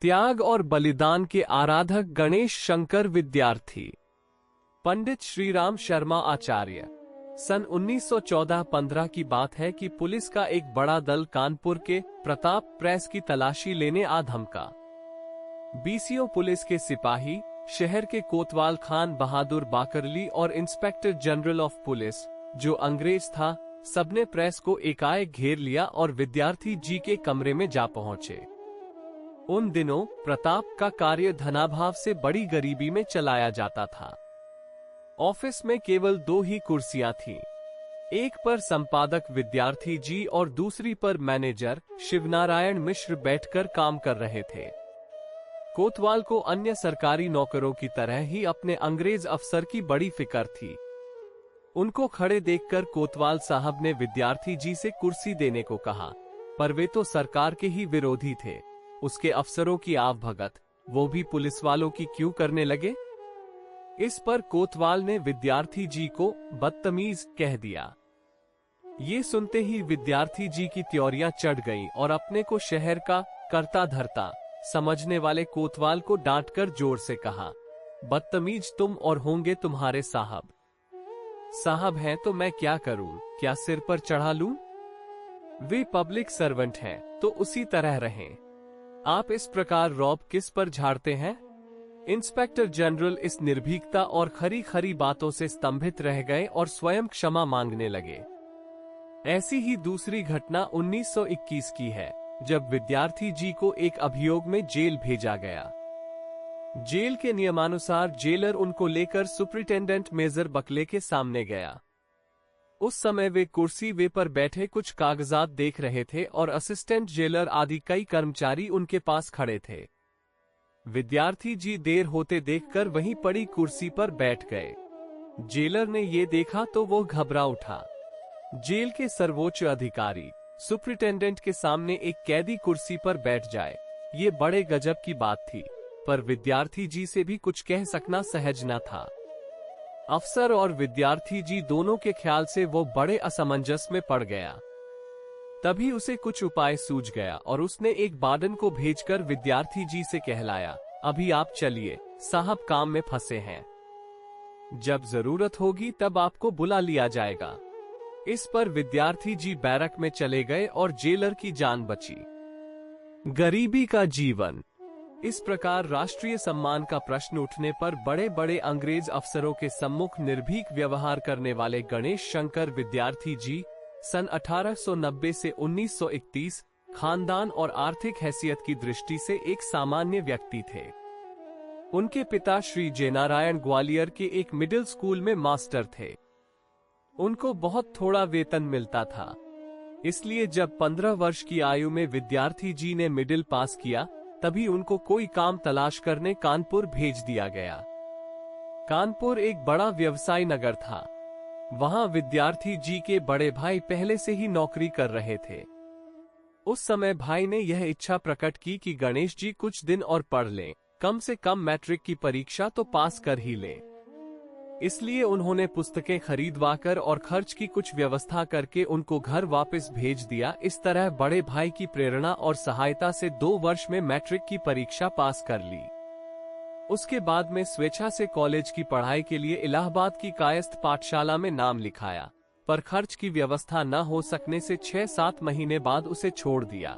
त्याग और बलिदान के आराधक गणेश शंकर विद्यार्थी। पंडित श्रीराम शर्मा आचार्य। सन 1914-15 की बात है कि पुलिस का एक बड़ा दल कानपुर के प्रताप प्रेस की तलाशी लेने आ धमका। बीसीओ पुलिस के सिपाही, शहर के कोतवाल खान बहादुर बाकरली और इंस्पेक्टर जनरल ऑफ पुलिस, जो अंग्रेज था, सबने प्रेस को एकाएक घेर लिया और विद्यार्थी जी के कमरे में जा पहुंचे। उन दिनों प्रताप का कार्य धनाभाव से बड़ी गरीबी में चलाया जाता था। ऑफिस में केवल 2 ही कुर्सियां थीं। एक पर संपादक विद्यार्थी जी और दूसरी पर मैनेजर शिवनारायण मिश्र बैठकर काम कर रहे थे। कोतवाल को अन्य सरकारी नौकरों की तरह ही अपने अंग्रेज अफसर की बड़ी फिक्र थी। उनको खड़े देखकर कोतवाल साहब ने विद्यार्थी जी से कुर्सी देने को कहा, पर वे तो सरकार के ही विरोधी थे। उसके अफसरों की आवभगत वो भी पुलिस वालों की क्यों करने लगे? इस पर कोतवाल ने विद्यार्थी जी को बदतमीज कह दिया। ये सुनते ही विद्यार्थी जी की त्योरियां चढ़ गईं और अपने को शहर का करता धरता समझने वाले कोतवाल को डांटकर जोर से कहा, बदतमीज तुम और होंगे तुम्हारे साहब। साहब हैं तो मैं क्या करूं, क्या सिर पर चढ़ा लूं? वे पब्लिक सर्वेंट हैं तो उसी तरह रहें। आप इस प्रकार रौब किस पर झाड़ते हैं? इंस्पेक्टर जनरल इस निर्भीकता और खरी खरी बातों से स्तंभित रह गए और स्वयं क्षमा मांगने लगे। ऐसी ही दूसरी घटना 1921 की है, जब विद्यार्थी जी को एक अभियोग में जेल भेजा गया। जेल के नियमानुसार जेलर उनको लेकर सुपरिटेंडेंट मेजर बकले के सामने गया। उस समय वे कुर्सी वे पर बैठे कुछ कागजात देख रहे थे और असिस्टेंट जेलर आदि कई कर्मचारी उनके पास खड़े थे। विद्यार्थी जी देर होते देखकर वहीं पड़ी कुर्सी पर बैठ गए। जेलर ने ये देखा तो वो घबरा उठा। जेल के सर्वोच्च अधिकारी सुपरिटेंडेंट के सामने एक कैदी कुर्सी पर बैठ जाए, ये बड़े गजब की बात थी, पर विद्यार्थी जी से भी कुछ कह सकना सहज न था। अफसर और विद्यार्थी जी दोनों के ख्याल से वो बड़े असमंजस में पड़ गया। तभी उसे कुछ उपाय सूझ गया और उसने एक बाडन को भेजकर विद्यार्थी जी से कहलाया, अभी आप चलिए, साहब काम में फंसे हैं। जब जरूरत होगी तब आपको बुला लिया जाएगा। इस पर विद्यार्थी जी बैरक में चले गए और जेलर की जान बची। गरीबी का जीवन। इस प्रकार राष्ट्रीय सम्मान का प्रश्न उठने पर बड़े बड़े अंग्रेज अफसरों के सम्मुख निर्भीक व्यवहार करने वाले गणेश शंकर विद्यार्थी जी सन 1890 से 1931 खानदान और आर्थिक हैसियत की दृष्टि से एक सामान्य व्यक्ति थे। उनके पिता श्री जयनारायण ग्वालियर के एक मिडिल स्कूल में मास्टर थे। उनको बहुत थोड़ा वेतन मिलता था, इसलिए जब 15 वर्ष की आयु में विद्यार्थी जी ने मिडिल पास किया, तभी उनको कोई काम तलाश करने कानपुर भेज दिया गया। कानपुर एक बड़ा व्यवसाय नगर था। वहां विद्यार्थी जी के बड़े भाई पहले से ही नौकरी कर रहे थे। उस समय भाई ने यह इच्छा प्रकट की कि गणेश जी कुछ दिन और पढ़ लें, कम से कम मैट्रिक की परीक्षा तो पास कर ही लें। इसलिए उन्होंने पुस्तकें खरीदवाकर और खर्च की कुछ व्यवस्था करके उनको घर वापस भेज दिया। इस तरह बड़े भाई की प्रेरणा और सहायता से 2 वर्ष में मैट्रिक की परीक्षा पास कर ली। उसके बाद में स्वेच्छा से कॉलेज की पढ़ाई के लिए इलाहाबाद की कायस्थ पाठशाला में नाम लिखाया, पर खर्च की व्यवस्था न हो सकने से 6-7 महीने बाद उसे छोड़ दिया।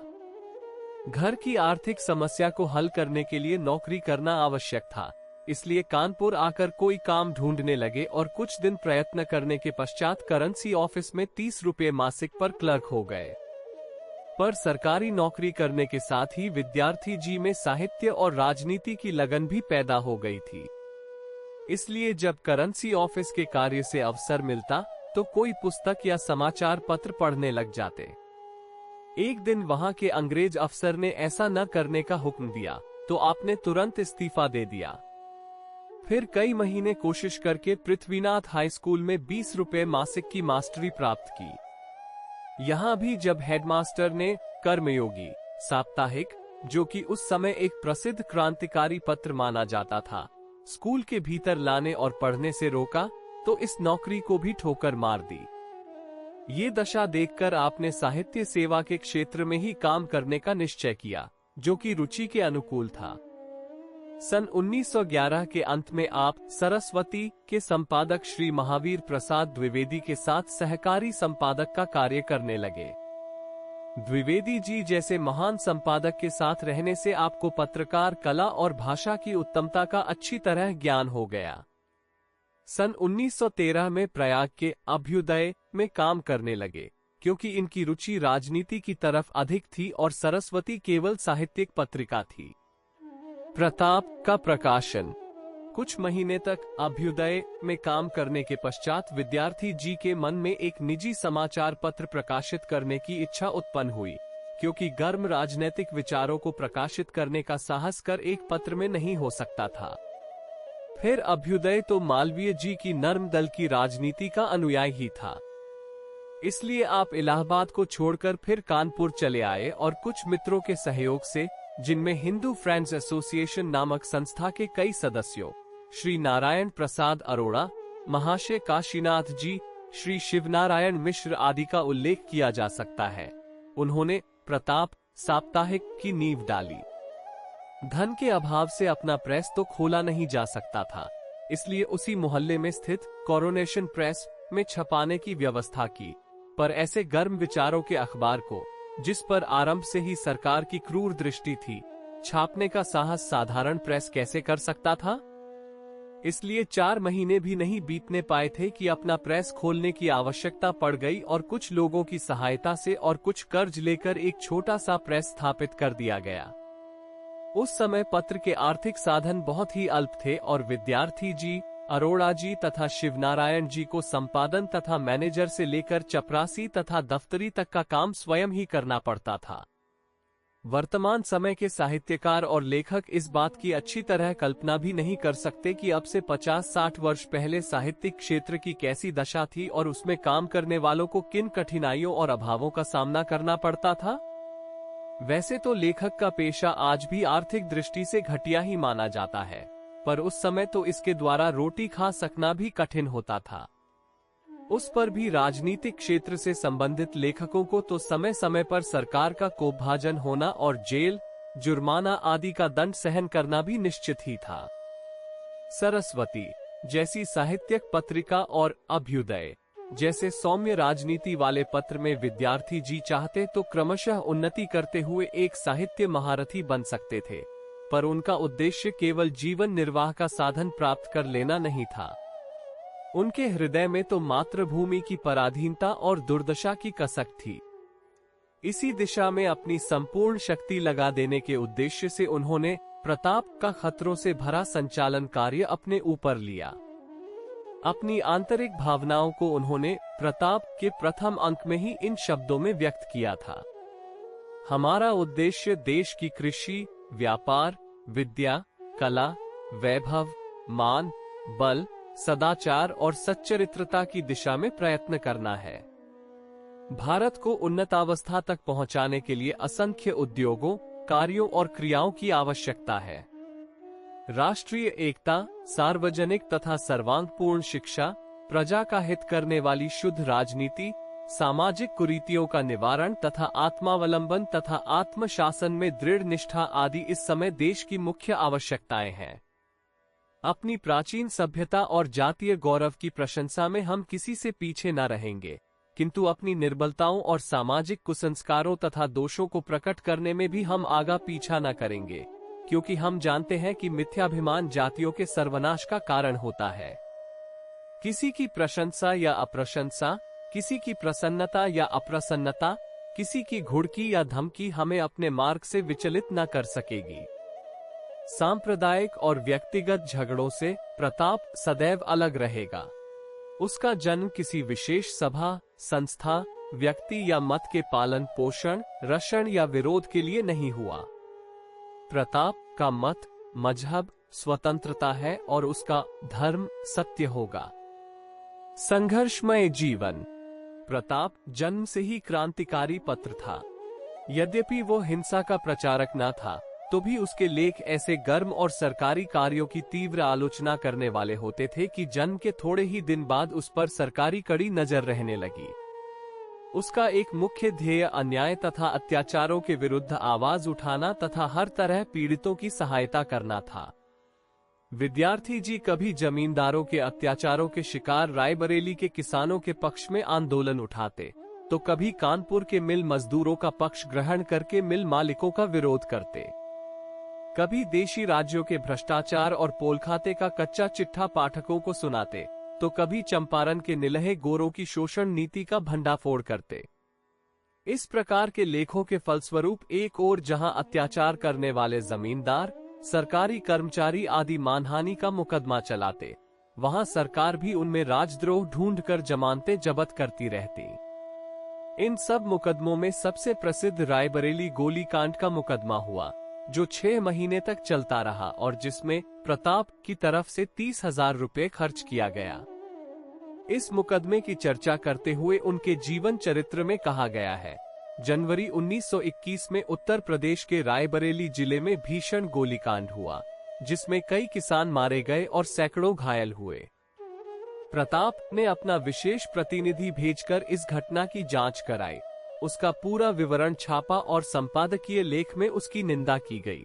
घर की आर्थिक समस्या को हल करने के लिए नौकरी करना आवश्यक था, इसलिए कानपुर आकर कोई काम ढूंढने लगे और कुछ दिन प्रयत्न करने के पश्चात करेंसी ऑफिस में 30 रुपये मासिक पर क्लर्क हो गए। पर सरकारी नौकरी करने के साथ ही विद्यार्थी जी में साहित्य और राजनीति की लगन भी पैदा हो गई थी। इसलिए जब करेंसी ऑफिस के कार्य से अवसर मिलता तो कोई पुस्तक या समाचार पत्र पढ़ने लग जाते। एक दिन वहां के अंग्रेज अफसर ने ऐसा न करने का हुक्म दिया तो आपने तुरंत इस्तीफा दे दिया। फिर कई महीने कोशिश करके पृथ्वीनाथ हाई स्कूल में 20 रुपये मासिक की मास्टरी प्राप्त की। यहाँ भी जब हेडमास्टर ने कर्मयोगी साप्ताहिक, जो कि उस समय एक प्रसिद्ध क्रांतिकारी पत्र माना जाता था, स्कूल के भीतर लाने और पढ़ने से रोका तो इस नौकरी को भी ठोकर मार दी। ये दशा देखकर आपने साहित्य सेवा के क्षेत्र में ही काम करने का निश्चय किया, जो कि रुचि के अनुकूल था। सन 1911 के अंत में आप सरस्वती के संपादक श्री महावीर प्रसाद द्विवेदी के साथ सहकारी संपादक का कार्य करने लगे। द्विवेदी जी जैसे महान संपादक के साथ रहने से आपको पत्रकार कला और भाषा की उत्तमता का अच्छी तरह ज्ञान हो गया। सन 1913 में प्रयाग के अभ्युदय में काम करने लगे, क्योंकि इनकी रुचि राजनीति की तरफ अधिक थी और सरस्वती केवल साहित्यिक पत्रिका थी। प्रताप का प्रकाशन। कुछ महीने तक अभ्युदय में काम करने के पश्चात विद्यार्थी जी के मन में एक निजी समाचार पत्र प्रकाशित करने की इच्छा उत्पन्न हुई, क्योंकि गर्म राजनैतिक विचारों को प्रकाशित करने का साहस कर एक पत्र में नहीं हो सकता था। फिर अभ्युदय तो मालवीय जी की नर्म दल की राजनीति का अनुयायी ही था, इसलिए आप इलाहाबाद को छोड़कर फिर कानपुर चले आए और कुछ मित्रों के सहयोग से, जिनमें हिंदू फ्रेंड्स एसोसिएशन नामक संस्था के कई सदस्यों श्री नारायण प्रसाद अरोड़ा, महाशय काशीनाथ जी, श्री शिवनारायण मिश्र आदि का उल्लेख किया जा सकता है, उन्होंने प्रताप साप्ताहिक की नींव डाली। धन के अभाव से अपना प्रेस तो खोला नहीं जा सकता था, इसलिए उसी मोहल्ले में स्थित कोरोनेशन प्रेस में छपाने की व्यवस्था की, पर ऐसे गर्म विचारों के अखबार को, जिस पर आरंभ से ही सरकार की क्रूर दृष्टि थी, छापने का साहस साधारण प्रेस कैसे कर सकता था? इसलिए 4 महीने भी नहीं बीतने पाए थे कि अपना प्रेस खोलने की आवश्यकता पड़ गई और कुछ लोगों की सहायता से और कुछ कर्ज लेकर एक छोटा सा प्रेस स्थापित कर दिया गया। उस समय पत्र के आर्थिक साधन बहुत ही अल्प थे और विद्यार्थी जी, अरोड़ा जी तथा शिवनारायण जी को संपादन तथा मैनेजर से लेकर चपरासी तथा दफ्तरी तक का काम स्वयं ही करना पड़ता था। वर्तमान समय के साहित्यकार और लेखक इस बात की अच्छी तरह कल्पना भी नहीं कर सकते कि अब से 50-60 वर्ष पहले साहित्यिक क्षेत्र की कैसी दशा थी और उसमें काम करने वालों को किन कठिनाइयों और अभावों का सामना करना पड़ता था। वैसे तो लेखक का पेशा आज भी आर्थिक दृष्टि से घटिया ही माना जाता है, पर उस समय तो इसके द्वारा रोटी खा सकना भी कठिन होता था। उस पर भी राजनीतिक क्षेत्र से संबंधित लेखकों को तो समय समय पर सरकार का कोपभाजन होना और जेल, जुर्माना आदि का दंड सहन करना भी निश्चित ही था। सरस्वती जैसी साहित्यिक पत्रिका और अभ्युदय जैसे सौम्य राजनीति वाले पत्र में विद्यार्थी जी चाहते तो क्रमशः उन्नति करते हुए एक साहित्य महारथी बन सकते थे, पर उनका उद्देश्य केवल जीवन निर्वाह का साधन प्राप्त कर लेना नहीं था। उनके हृदय में तो मातृभूमि की पराधीनता और दुर्दशा की कसक थी। इसी दिशा में अपनी संपूर्ण शक्ति लगा देने के उद्देश्य से उन्होंने प्रताप का खतरों से भरा संचालन कार्य अपने ऊपर लिया। अपनी आंतरिक भावनाओं को उन्होंने प्रताप के प्रथम अंक में ही इन शब्दों में व्यक्त किया था: हमारा उद्देश्य देश की कृषि, व्यापार, विद्या, कला, वैभव, मान, बल, सदाचार और सच्चरित्रता की दिशा में प्रयत्न करना है। भारत को उन्नतावस्था तक पहुंचाने के लिए असंख्य उद्योगों, कार्यों और क्रियाओं की आवश्यकता है। राष्ट्रीय एकता, सार्वजनिक तथा सर्वांगपूर्ण शिक्षा, प्रजा का हित करने वाली शुद्ध राजनीति, सामाजिक कुरीतियों का निवारण तथा आत्मावलंबन तथा आत्मशासन में दृढ़ निष्ठा आदि इस समय देश की मुख्य आवश्यकताएं हैं। अपनी प्राचीन सभ्यता और जातीय गौरव की प्रशंसा में हम किसी से पीछे न रहेंगे, किंतु अपनी निर्बलताओं और सामाजिक कुसंस्कारों तथा दोषों को प्रकट करने में भी हम आगा पीछा न करेंगे, क्योंकि हम जानते हैं कि मिथ्याभिमान जातियों के सर्वनाश का कारण होता है। किसी की प्रशंसा या अप्रशंसा, किसी की प्रसन्नता या अप्रसन्नता, किसी की घुड़की या धमकी हमें अपने मार्ग से विचलित न कर सकेगी। सांप्रदायिक और व्यक्तिगत झगड़ों से प्रताप सदैव अलग रहेगा। उसका जन्म किसी विशेष सभा, संस्था, व्यक्ति या मत के पालन पोषण, रक्षण या विरोध के लिए नहीं हुआ। प्रताप का मत, मजहब, स्वतंत्रता है और उसका धर्म सत्य होगा। संघर्षमय जीवन। प्रताप जन्म से ही क्रांतिकारी पत्र था। यद्यपि वो हिंसा का प्रचारक न था, तो भी उसके लेख ऐसे गर्म और सरकारी कार्यों की तीव्र आलोचना करने वाले होते थे कि जन्म के थोड़े ही दिन बाद उस पर सरकारी कड़ी नजर रहने लगी। उसका एक मुख्य ध्येय अन्याय तथा अत्याचारों के विरुद्ध आवाज उठाना तथा हर तरह पीड़ितों की सहायता करना था। विद्यार्थी जी कभी जमींदारों के अत्याचारों के शिकार रायबरेली के किसानों के पक्ष में आंदोलन उठाते, तो कभी कानपुर के मिल मजदूरों का पक्ष ग्रहण करके मिल मालिकों का विरोध करते। कभी देशी राज्यों के भ्रष्टाचार और पोलखाते का कच्चा चिट्ठा पाठकों को सुनाते, तो कभी चंपारण के निलहे गोरों की शोषण नीति का भंडाफोड़ करते। इस प्रकार के लेखों के फलस्वरूप एक ओर जहां अत्याचार करने वाले जमींदार, सरकारी कर्मचारी आदि मानहानि का मुकदमा चलाते, वहां सरकार भी उनमें राजद्रोह ढूंढकर जमानतें जब्त करती रहती। इन सब मुकदमों में सबसे प्रसिद्ध रायबरेली गोलीकांड का मुकदमा हुआ, जो 6 महीने तक चलता रहा और जिसमें प्रताप की तरफ से 30,000 रुपये खर्च किया गया। इस मुकदमे की चर्चा करते हुए उनके जीवन चरित्र में कहा गया है, जनवरी 1921 में उत्तर प्रदेश के रायबरेली जिले में भीषण गोलीकांड हुआ, जिसमें कई किसान मारे गए और सैकड़ों घायल हुए। प्रताप ने अपना विशेष प्रतिनिधि भेजकर इस घटना की जांच कराई। उसका पूरा विवरण छापा और संपादकीय लेख में उसकी निंदा की गई।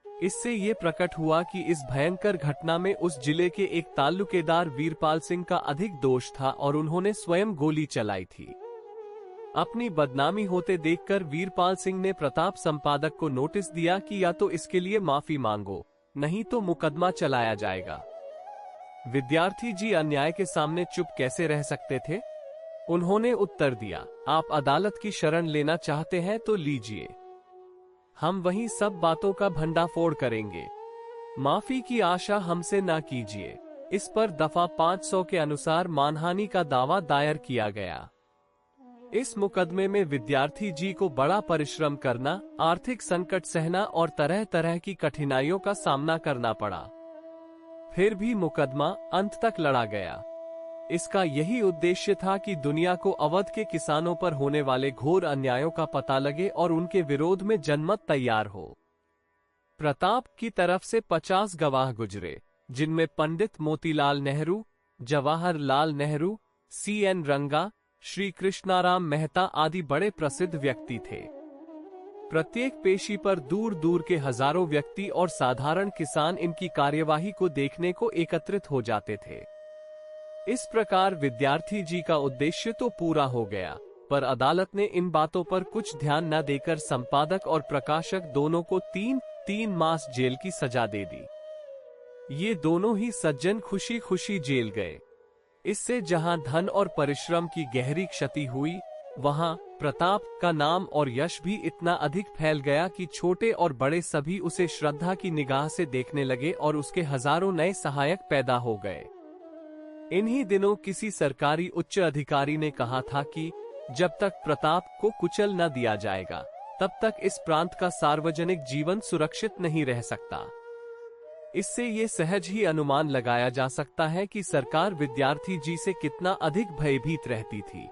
इससे ये प्रकट हुआ कि इस भयंकर घटना में उस जिले के एक ताल्लुकेदार वीरपाल सिंह का अधिक दोष था और उन्होंने स्वयं गोली चलाई थी। अपनी बदनामी होते देखकर वीरपाल सिंह ने प्रताप संपादक को नोटिस दिया कि या तो इसके लिए माफी मांगो, नहीं तो मुकदमा चलाया जाएगा। विद्यार्थी जी अन्याय के सामने चुप कैसे रह सकते थे? उन्होंने उत्तर दिया, आप अदालत की शरण लेना चाहते हैं तो लीजिए, हम वहीं सब बातों का भंडाफोड़ करेंगे। माफी की आशा हमसे ना कीजिए। इस पर दफा 500 के अनुसार मानहानि का दावा दायर किया गया। इस मुकदमे में विद्यार्थी जी को बड़ा परिश्रम करना, आर्थिक संकट सहना और तरह तरह की कठिनाइयों का सामना करना पड़ा। फिर भी मुकदमा अंत तक लड़ा गया। इसका यही उद्देश्य था कि दुनिया को अवध के किसानों पर होने वाले घोर अन्यायों का पता लगे और उनके विरोध में जनमत तैयार हो। प्रताप की तरफ से 50 गवाह गुजरे, जिनमें पंडित मोतीलाल नेहरू, जवाहरलाल नेहरू, CN रंगा, श्री कृष्णाराम मेहता आदि बड़े प्रसिद्ध व्यक्ति थे। प्रत्येक पेशी पर दूर दूर के हजारों व्यक्ति और साधारण किसान इनकी कार्यवाही को देखने को एकत्रित हो जाते थे। इस प्रकार विद्यार्थी जी का उद्देश्य तो पूरा हो गया, पर अदालत ने इन बातों पर कुछ ध्यान न देकर संपादक और प्रकाशक दोनों को 3 मास जेल की सजा दे दी। ये दोनों ही सज्जन खुशी खुशी जेल गए। इससे जहां धन और परिश्रम की गहरी क्षति हुई, वहां प्रताप का नाम और यश भी इतना अधिक फैल गया कि छोटे और बड़े सभी उसे श्रद्धा की निगाह से देखने लगे और उसके हजारों नए सहायक पैदा हो गए। इन्हीं दिनों किसी सरकारी उच्च अधिकारी ने कहा था कि जब तक प्रताप को कुचल न दिया जाएगा, तब तक इस प्रांत का सार्वजनिक जीवन सुरक्षित नहीं रह सकता। इससे ये सहज ही अनुमान लगाया जा सकता है कि सरकार विद्यार्थी जी से कितना अधिक भयभीत रहती थी।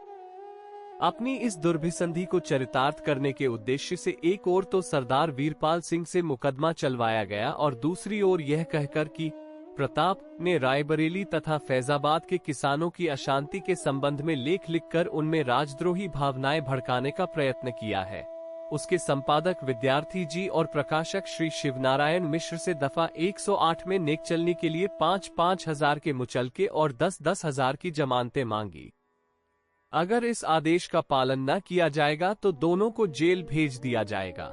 अपनी इस दुर्भिसंधि को चरितार्थ करने के उद्देश्य से एक ओर तो सरदार वीरपाल सिंह से मुकदमा चलवाया गया और दूसरी ओर यह कहकर कि प्रताप ने रायबरेली तथा फैजाबाद के किसानों की अशांति के संबंध में लेख लिखकर उनमें राजद्रोही भावनाएं भड़काने का प्रयत्न किया है। उसके संपादक विद्यार्थी जी और प्रकाशक श्री शिवनारायण मिश्र से दफा 108 में नेक चलने के लिए 5-5 हजार के मुचलके और 10-10 हजार की जमानतें मांगी। अगर इस आदेश का पालन न किया जाएगा तो दोनों को जेल भेज दिया जाएगा।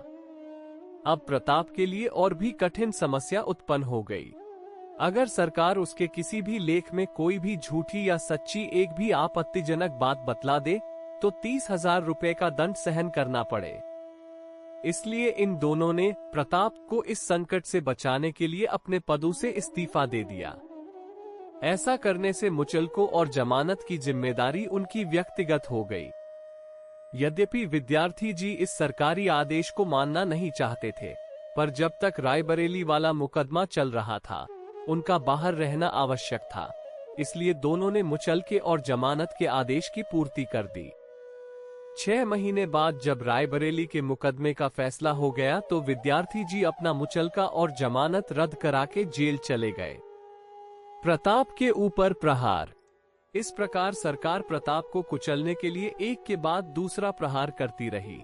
अब प्रताप के लिए और भी कठिन समस्या उत्पन्न हो गई। अगर सरकार उसके किसी भी लेख में कोई भी झूठी या सच्ची एक भी आपत्तिजनक बात बतला दे तो 30,000 रुपए का दंड सहन करना पड़े। इसलिए इन दोनों ने प्रताप को इस संकट से बचाने के लिए अपने पदों से इस्तीफा दे दिया। ऐसा करने से मुचलकों और जमानत की जिम्मेदारी उनकी व्यक्तिगत हो गई। यद्यपि विद्यार्थी जी इस सरकारी आदेश को मानना नहीं चाहते थे, पर जब तक रायबरेली वाला मुकदमा चल रहा था, उनका बाहर रहना आवश्यक था। इसलिए दोनों ने मुचलके और जमानत के आदेश की पूर्ति कर दी। 6 महीने बाद जब रायबरेली के मुकदमे का फैसला हो गया तो विद्यार्थी जी अपना मुचलका और जमानत रद्द करा के जेल चले गए। प्रताप के ऊपर प्रहार। इस प्रकार सरकार प्रताप को कुचलने के लिए एक के बाद दूसरा प्रहार करती रही।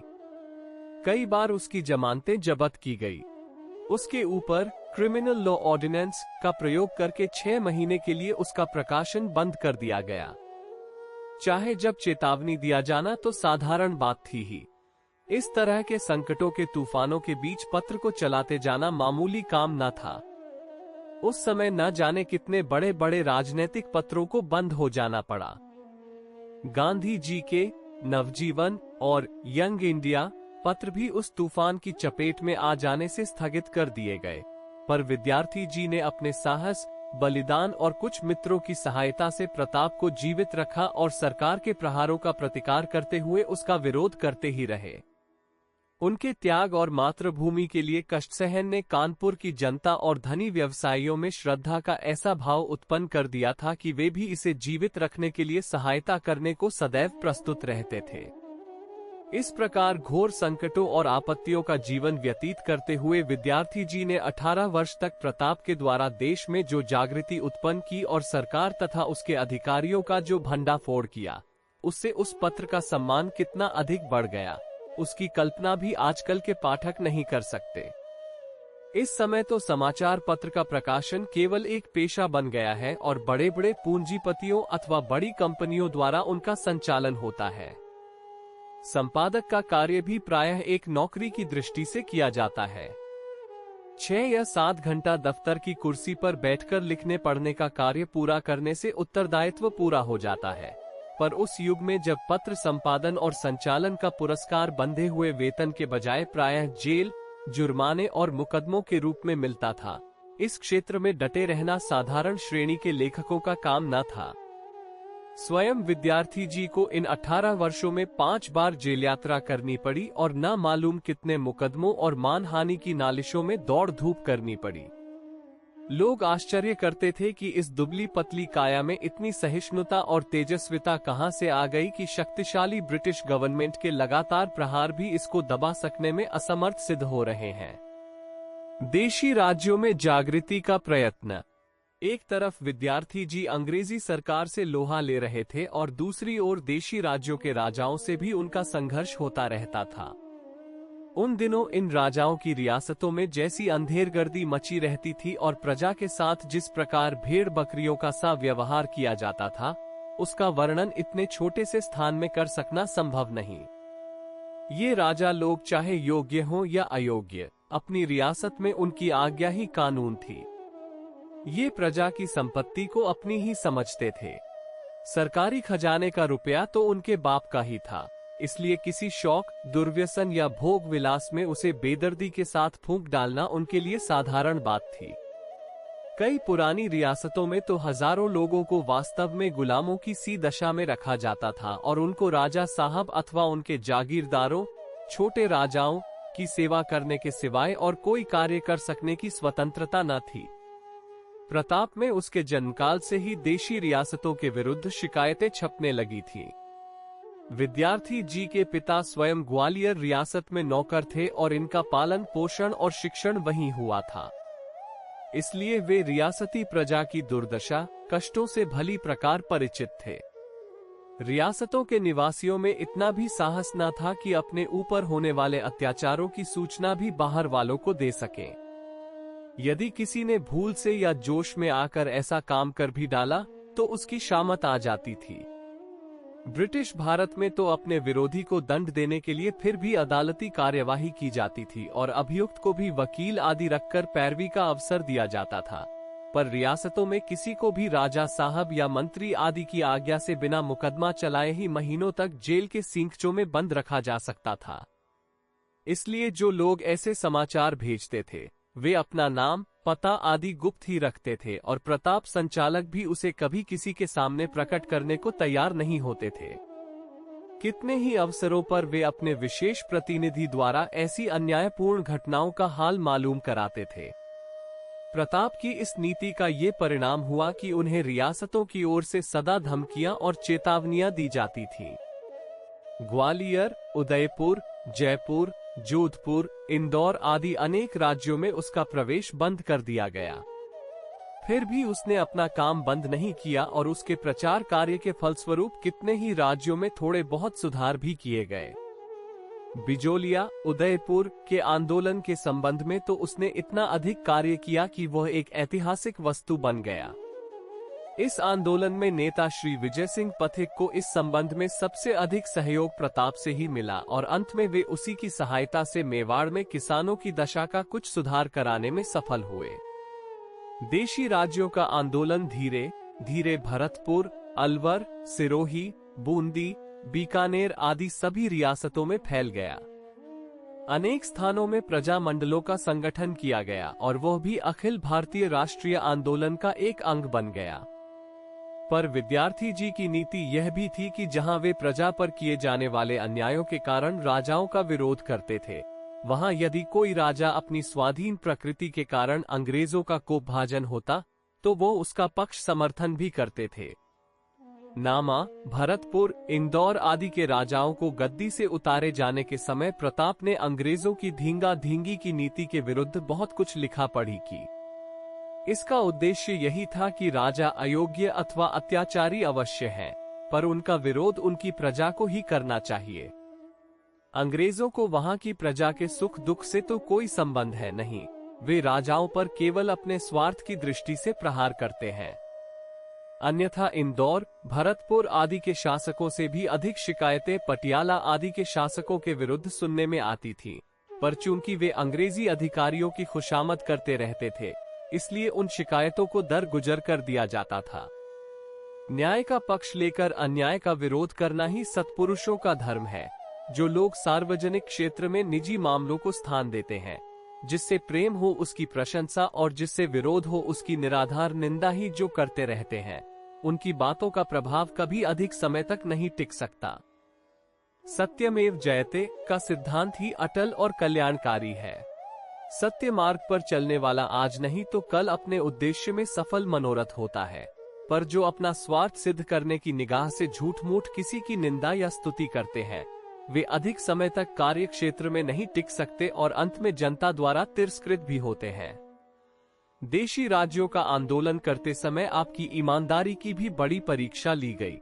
कई बार उसकी जमानतें जब्त की गई। उसके ऊपर क्रिमिनल लॉ ऑर्डिनेंस का प्रयोग करके 6 महीने के लिए उसका प्रकाशन बंद कर दिया गया। चाहे जब चेतावनी दिया जाना तो साधारण बात थी ही। इस तरह के संकटों के तूफानों के बीच पत्र को चलाते जाना मामूली काम न था। उस समय न जाने कितने बड़े बड़े राजनीतिक पत्रों को बंद हो जाना पड़ा। गांधी जी के नवजीवन और यंग इंडिया पत्र भी उस तूफान की चपेट में आ जाने से स्थगित कर दिए गए, पर विद्यार्थी जी ने अपने साहस, बलिदान और कुछ मित्रों की सहायता से प्रताप को जीवित रखा और सरकार के प्रहारों का प्रतिकार करते हुए उसका विरोध करते ही रहे। उनके त्याग और मातृभूमि के लिए कष्ट सहन ने कानपुर की जनता और धनी व्यवसायियों में श्रद्धा का ऐसा भाव उत्पन्न कर दिया था कि वे भी इसे जीवित रखने के लिए सहायता करने को सदैव प्रस्तुत रहते थे। इस प्रकार घोर संकटों और आपत्तियों का जीवन व्यतीत करते हुए विद्यार्थी जी ने 18 वर्ष तक प्रताप के द्वारा देश में जो जागृति उत्पन्न की और सरकार तथा उसके अधिकारियों का जो भंडाफोड़ किया, उससे उस पत्र का सम्मान कितना अधिक बढ़ गया, उसकी कल्पना भी आजकल के पाठक नहीं कर सकते। इस समय तो समाचार पत्र का प्रकाशन केवल एक पेशा बन गया है और बड़े बड़े पूंजीपतियों अथवा बड़ी कंपनियों द्वारा उनका संचालन होता है। संपादक का कार्य भी प्रायः एक नौकरी की दृष्टि से किया जाता है। 6 या 7 घंटा दफ्तर की कुर्सी पर बैठकर लिखने पढ़ने का कार्य पूरा करने से उत्तरदायित्व पूरा हो जाता है, पर उस युग में जब पत्र संपादन और संचालन का पुरस्कार बंधे हुए वेतन के बजाय प्रायः जेल, जुर्माने और मुकदमों के रूप में मिलता था, इस क्षेत्र में डटे रहना साधारण श्रेणी के लेखकों का काम न था। स्वयं विद्यार्थी जी को इन 18 वर्षों में 5 बार जेल यात्रा करनी पड़ी और न मालूम कितने मुकदमों और मानहानि की नालिशों में दौड़ धूप करनी पड़ी। लोग आश्चर्य करते थे कि इस दुबली पतली काया में इतनी सहिष्णुता और तेजस्विता कहां से आ गई कि शक्तिशाली ब्रिटिश गवर्नमेंट के लगातार प्रहार भी इसको दबा सकने में असमर्थ सिद्ध हो रहे हैं। देशी राज्यों में जागृति का प्रयत्न। एक तरफ विद्यार्थी जी अंग्रेजी सरकार से लोहा ले रहे थे और दूसरी ओर देशी राज्यों के राजाओं से भी उनका संघर्ष होता रहता था। उन दिनों इन राजाओं की रियासतों में जैसी अंधेरगर्दी मची रहती थी और प्रजा के साथ जिस प्रकार भेड़ बकरियों का सा व्यवहार किया जाता था, उसका वर्णन इतने छोटे से स्थान में कर सकना संभव नहीं। ये राजा लोग चाहे योग्य हों या अयोग्य, अपनी रियासत में उनकी आज्ञा ही कानून थी। ये प्रजा की संपत्ति को अपनी ही समझते थे। सरकारी खजाने का रुपया तो उनके बाप का ही था, इसलिए किसी शौक, दुर्व्यसन या भोग विलास में उसे बेदर्दी के साथ फूंक डालना उनके लिए साधारण बात थी। कई पुरानी रियासतों में तो हजारों लोगों को वास्तव में गुलामों की सी दशा में रखा जाता था और उनको राजा साहब अथवा उनके जागीरदारों, छोटे राजाओं की सेवा करने के सिवाय और कोई कार्य कर सकने की स्वतंत्रता न थी। प्रताप में उसके जन्मकाल से ही देशी रियासतों के विरुद्ध शिकायतें छपने लगी थीं। विद्यार्थी जी के पिता स्वयं ग्वालियर रियासत में नौकर थे और इनका पालन पोषण और शिक्षण वहीं हुआ था, इसलिए वे रियासती प्रजा की दुर्दशा, कष्टों से भली प्रकार परिचित थे। रियासतों के निवासियों में इतना भी साहस न था कि अपने ऊपर होने वाले अत्याचारों की सूचना भी बाहर वालों को दे सकें। यदि किसी ने भूल से या जोश में आकर ऐसा काम कर भी डाला तो उसकी शामत आ जाती थी। ब्रिटिश भारत में तो अपने विरोधी को दंड देने के लिए फिर भी अदालती कार्यवाही की जाती थी और अभियुक्त को भी वकील आदि रखकर पैरवी का अवसर दिया जाता था, पर रियासतों में किसी को भी राजा साहब या मंत्री आदि की आज्ञा से बिना मुकदमा चलाए ही महीनों तक जेल के सींगचों में बंद रखा जा सकता था। इसलिए जो लोग ऐसे समाचार भेजते थे वे अपना नाम, पता आदि गुप्त ही रखते थे और प्रताप संचालक भी उसे कभी किसी के सामने प्रकट करने को तैयार नहीं होते थे। कितने ही अवसरों पर वे अपने विशेष प्रतिनिधि द्वारा ऐसी अन्यायपूर्ण घटनाओं का हाल मालूम कराते थे। प्रताप की इस नीति का ये परिणाम हुआ कि उन्हें रियासतों की ओर से सदा धमकियां और चेतावनियां दी जाती थीं। ग्वालियर, उदयपुर, जयपुर, जोधपुर, इंदौर आदि अनेक राज्यों में उसका प्रवेश बंद कर दिया गया। फिर भी उसने अपना काम बंद नहीं किया और उसके प्रचार कार्य के फलस्वरूप कितने ही राज्यों में थोड़े बहुत सुधार भी किए गए। बिजोलिया, उदयपुर के आंदोलन के संबंध में तो उसने इतना अधिक कार्य किया कि वह एक ऐतिहासिक वस्तु बन गया। इस आंदोलन में नेता श्री विजय सिंह पथिक को इस संबंध में सबसे अधिक सहयोग प्रताप से ही मिला और अंत में वे उसी की सहायता से मेवाड़ में किसानों की दशा का कुछ सुधार कराने में सफल हुए। देशी राज्यों का आंदोलन धीरे धीरे भरतपुर, अलवर, सिरोही, बूंदी, बीकानेर आदि सभी रियासतों में फैल गया। अनेक स्थानों में प्रजा मंडलों का संगठन किया गया और वह भी अखिल भारतीय राष्ट्रीय आंदोलन का एक अंग बन गया। पर विद्यार्थी जी की नीति यह भी थी कि जहां वे प्रजा पर किए जाने वाले अन्यायों के कारण राजाओं का विरोध करते थे, वहां यदि कोई राजा अपनी स्वाधीन प्रकृति के कारण अंग्रेजों का कोपभाजन होता तो वो उसका पक्ष समर्थन भी करते थे। नामा, भरतपुर, इंदौर आदि के राजाओं को गद्दी से उतारे जाने के समय प्रताप ने अंग्रेजों की धींगा धींगी की नीति के विरुद्ध बहुत कुछ लिखा पढ़ी की। इसका उद्देश्य यही था कि राजा अयोग्य अथवा अत्याचारी अवश्य हैं, पर उनका विरोध उनकी प्रजा को ही करना चाहिए। अंग्रेजों को वहां की प्रजा के सुख दुख से तो कोई संबंध है नहीं, वे राजाओं पर केवल अपने स्वार्थ की दृष्टि से प्रहार करते हैं। अन्यथा इंदौर, भरतपुर आदि के शासकों से भी अधिक शिकायतें पटियाला आदि के शासकों के विरुद्ध सुनने में आती थीं, पर चूंकि वे अंग्रेजी अधिकारियों की खुशामद करते रहते थे, इसलिए उन शिकायतों को दरगुजर कर दिया जाता था। न्याय का पक्ष लेकर अन्याय का विरोध करना ही सत्पुरुषों का धर्म है। जो लोग सार्वजनिक क्षेत्र में निजी मामलों को स्थान देते हैं, जिससे प्रेम हो उसकी प्रशंसा और जिससे विरोध हो उसकी निराधार निंदा ही जो करते रहते हैं, उनकी बातों का प्रभाव कभी अधिक समय तक नहीं टिक सकता। सत्यमेव जयते का सिद्धांत ही अटल और कल्याणकारी है। सत्य मार्ग पर चलने वाला आज नहीं तो कल अपने उद्देश्य में सफल मनोरथ होता है, पर जो अपना स्वार्थ सिद्ध करने की निगाह से झूठ मूठ किसी की निंदा या स्तुति करते हैं, वे अधिक समय तक कार्य क्षेत्र में नहीं टिक सकते और अंत में जनता द्वारा तिरस्कृत भी होते हैं। देशी राज्यों का आंदोलन करते समय आपकी ईमानदारी की भी बड़ी परीक्षा ली गई।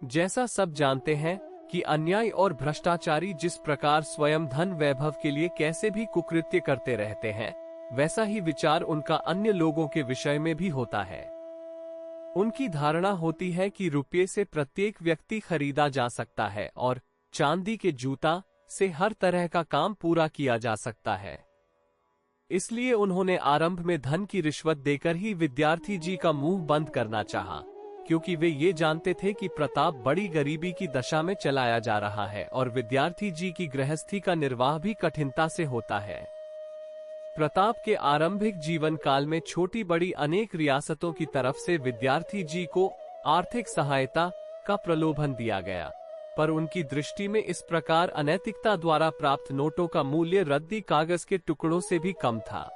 जैसा सब जानते हैं कि अन्याय और भ्रष्टाचारी जिस प्रकार स्वयं धन वैभव के लिए कैसे भी कुकृत्य करते रहते हैं, वैसा ही विचार उनका अन्य लोगों के विषय में भी होता है। उनकी धारणा होती है कि रुपये से प्रत्येक व्यक्ति खरीदा जा सकता है और चांदी के जूता से हर तरह का काम पूरा किया जा सकता है। इसलिए उन्होंने आरंभ में धन की रिश्वत देकर ही विद्यार्थी जी का मुंह बंद करना चाहा, क्योंकि वे ये जानते थे कि प्रताप बड़ी गरीबी की दशा में चलाया जा रहा है और विद्यार्थी जी की गृहस्थी का निर्वाह भी कठिनता से होता है। प्रताप के आरंभिक जीवन काल में छोटी बड़ी अनेक रियासतों की तरफ से विद्यार्थी जी को आर्थिक सहायता का प्रलोभन दिया गया, पर उनकी दृष्टि में इस प्रकार अनैतिकता द्वारा प्राप्त नोटों का मूल्य रद्दी कागज के टुकड़ों से भी कम था।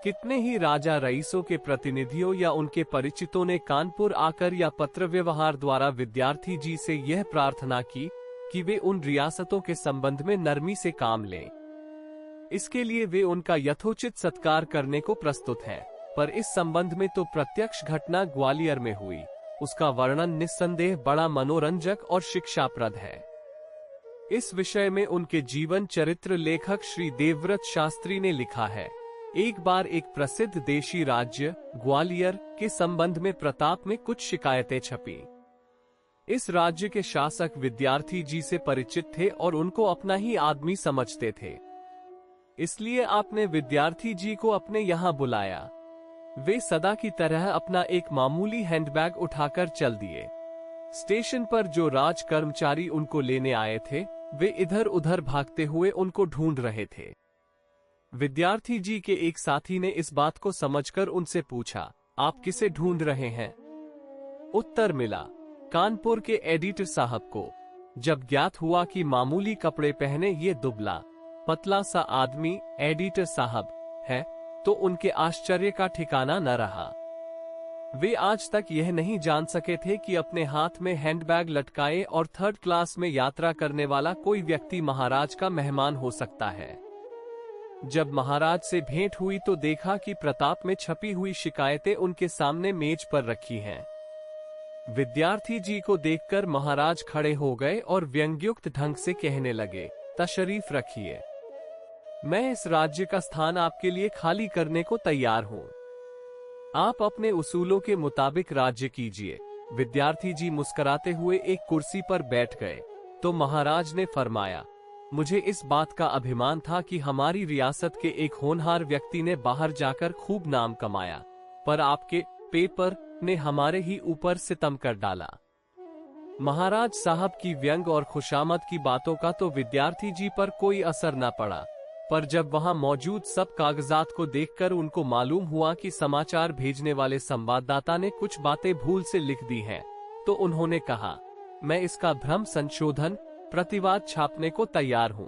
कितने ही राजा रईसों के प्रतिनिधियों या उनके परिचितों ने कानपुर आकर या पत्र व्यवहार द्वारा विद्यार्थी जी से यह प्रार्थना की कि वे उन रियासतों के संबंध में नरमी से काम लें। इसके लिए वे उनका यथोचित सत्कार करने को प्रस्तुत हैं, पर इस संबंध में तो प्रत्यक्ष घटना ग्वालियर में हुई। उसका वर्णन निस्संदेह बड़ा मनोरंजक और शिक्षाप्रद है। इस विषय में उनके जीवन चरित्र लेखक श्री देवव्रत शास्त्री ने लिखा है। एक बार एक प्रसिद्ध देशी राज्य ग्वालियर के संबंध में प्रताप में कुछ शिकायतें छपी। इस राज्य के शासक विद्यार्थी जी से परिचित थे और उनको अपना ही आदमी समझते थे, इसलिए आपने विद्यार्थी जी को अपने यहाँ बुलाया। वे सदा की तरह अपना एक मामूली हैंडबैग उठाकर चल दिए। स्टेशन पर जो राज कर्मचारी उनको लेने आए थे, वे इधर उधर भागते हुए उनको ढूंढ रहे थे। विद्यार्थी जी के एक साथी ने इस बात को समझकर उनसे पूछा, आप किसे ढूंढ रहे हैं? उत्तर मिला, कानपुर के एडिटर साहब को। जब ज्ञात हुआ कि मामूली कपड़े पहने ये दुबला पतला सा आदमी एडिटर साहब है, तो उनके आश्चर्य का ठिकाना न रहा। वे आज तक यह नहीं जान सके थे कि अपने हाथ में हैंडबैग लटकाए और थर्ड क्लास में यात्रा करने वाला कोई व्यक्ति महाराज का मेहमान हो सकता है। जब महाराज से भेंट हुई तो देखा कि प्रताप में छपी हुई शिकायतें उनके सामने मेज पर रखी हैं। विद्यार्थी जी को देखकर महाराज खड़े हो गए और व्यंग्युक्त ढंग से कहने लगे, तशरीफ रखिए, मैं इस राज्य का स्थान आपके लिए खाली करने को तैयार हूं। आप अपने उसूलों के मुताबिक राज्य कीजिए। विद्यार्थी जी मुस्कुराते हुए एक कुर्सी पर बैठ गए तो महाराज ने फरमाया, मुझे इस बात का अभिमान था कि हमारी रियासत के एक होनहार व्यक्ति ने बाहर जाकर खूब नाम कमाया, पर आपके पेपर ने हमारे ही ऊपर सितम कर डाला। महाराज साहब की व्यंग और खुशामद की बातों का तो विद्यार्थी जी पर कोई असर न पड़ा, पर जब वहां मौजूद सब कागजात को देखकर उनको मालूम हुआ कि समाचार भेजने वाले संवाददाता ने कुछ बातें भूल से लिख दी हैं, तो उन्होंने कहा, मैं इसका भ्रम संशोधन प्रतिवाद छापने को तैयार हूं।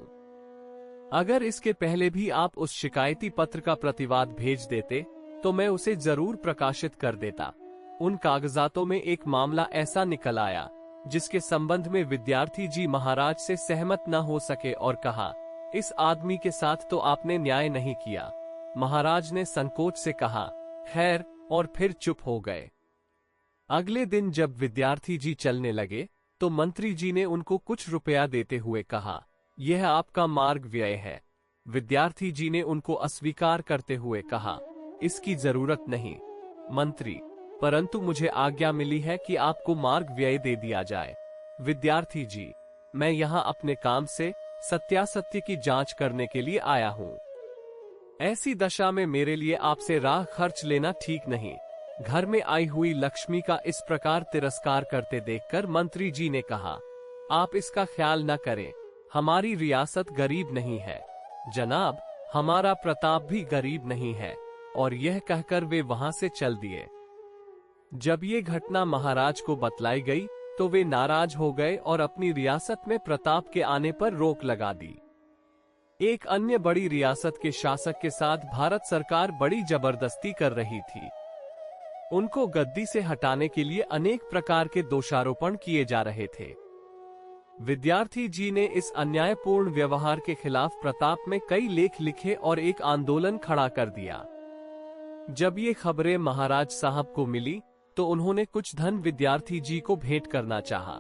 अगर इसके पहले भी आप उस शिकायती पत्र का प्रतिवाद भेज देते तो मैं उसे जरूर प्रकाशित कर देता। उन कागजातों में एक मामला ऐसा निकल आया जिसके संबंध में विद्यार्थी जी महाराज से सहमत न हो सके और कहा, इस आदमी के साथ तो आपने न्याय नहीं किया। महाराज ने संकोच से कहा, खैर, और फिर चुप हो गए। अगले दिन जब विद्यार्थी जी चलने लगे तो मंत्री जी ने उनको कुछ रुपया देते हुए कहा, यह आपका मार्ग व्यय है। विद्यार्थी जी ने उनको अस्वीकार करते हुए कहा, इसकी जरूरत नहीं मंत्री, परंतु मुझे आज्ञा मिली है कि आपको मार्ग व्यय दे दिया जाए। विद्यार्थी जी, मैं यहाँ अपने काम से सत्यासत्य की जांच करने के लिए आया हूँ। ऐसी दशा में मेरे लिए आपसे राह खर्च लेना ठीक नहीं। घर में आई हुई लक्ष्मी का इस प्रकार तिरस्कार करते देखकर मंत्री जी ने कहा, आप इसका ख्याल न करें, हमारी रियासत गरीब नहीं है जनाब, हमारा प्रताप भी गरीब नहीं है। और यह कहकर वे वहां से चल दिए। जब ये घटना महाराज को बतलाई गई तो वे नाराज हो गए और अपनी रियासत में प्रताप के आने पर रोक लगा दी। एक अन्य बड़ी रियासत के शासक के साथ भारत सरकार बड़ी जबरदस्ती कर रही थी। उनको गद्दी से हटाने के लिए अनेक प्रकार के दोषारोपण किए जा रहे थे। विद्यार्थी जी ने इस अन्यायपूर्ण व्यवहार के खिलाफ प्रताप में कई लेख लिखे और एक आंदोलन खड़ा कर दिया। जब ये खबरें महाराज साहब को मिली तो उन्होंने कुछ धन विद्यार्थी जी को भेंट करना चाहा,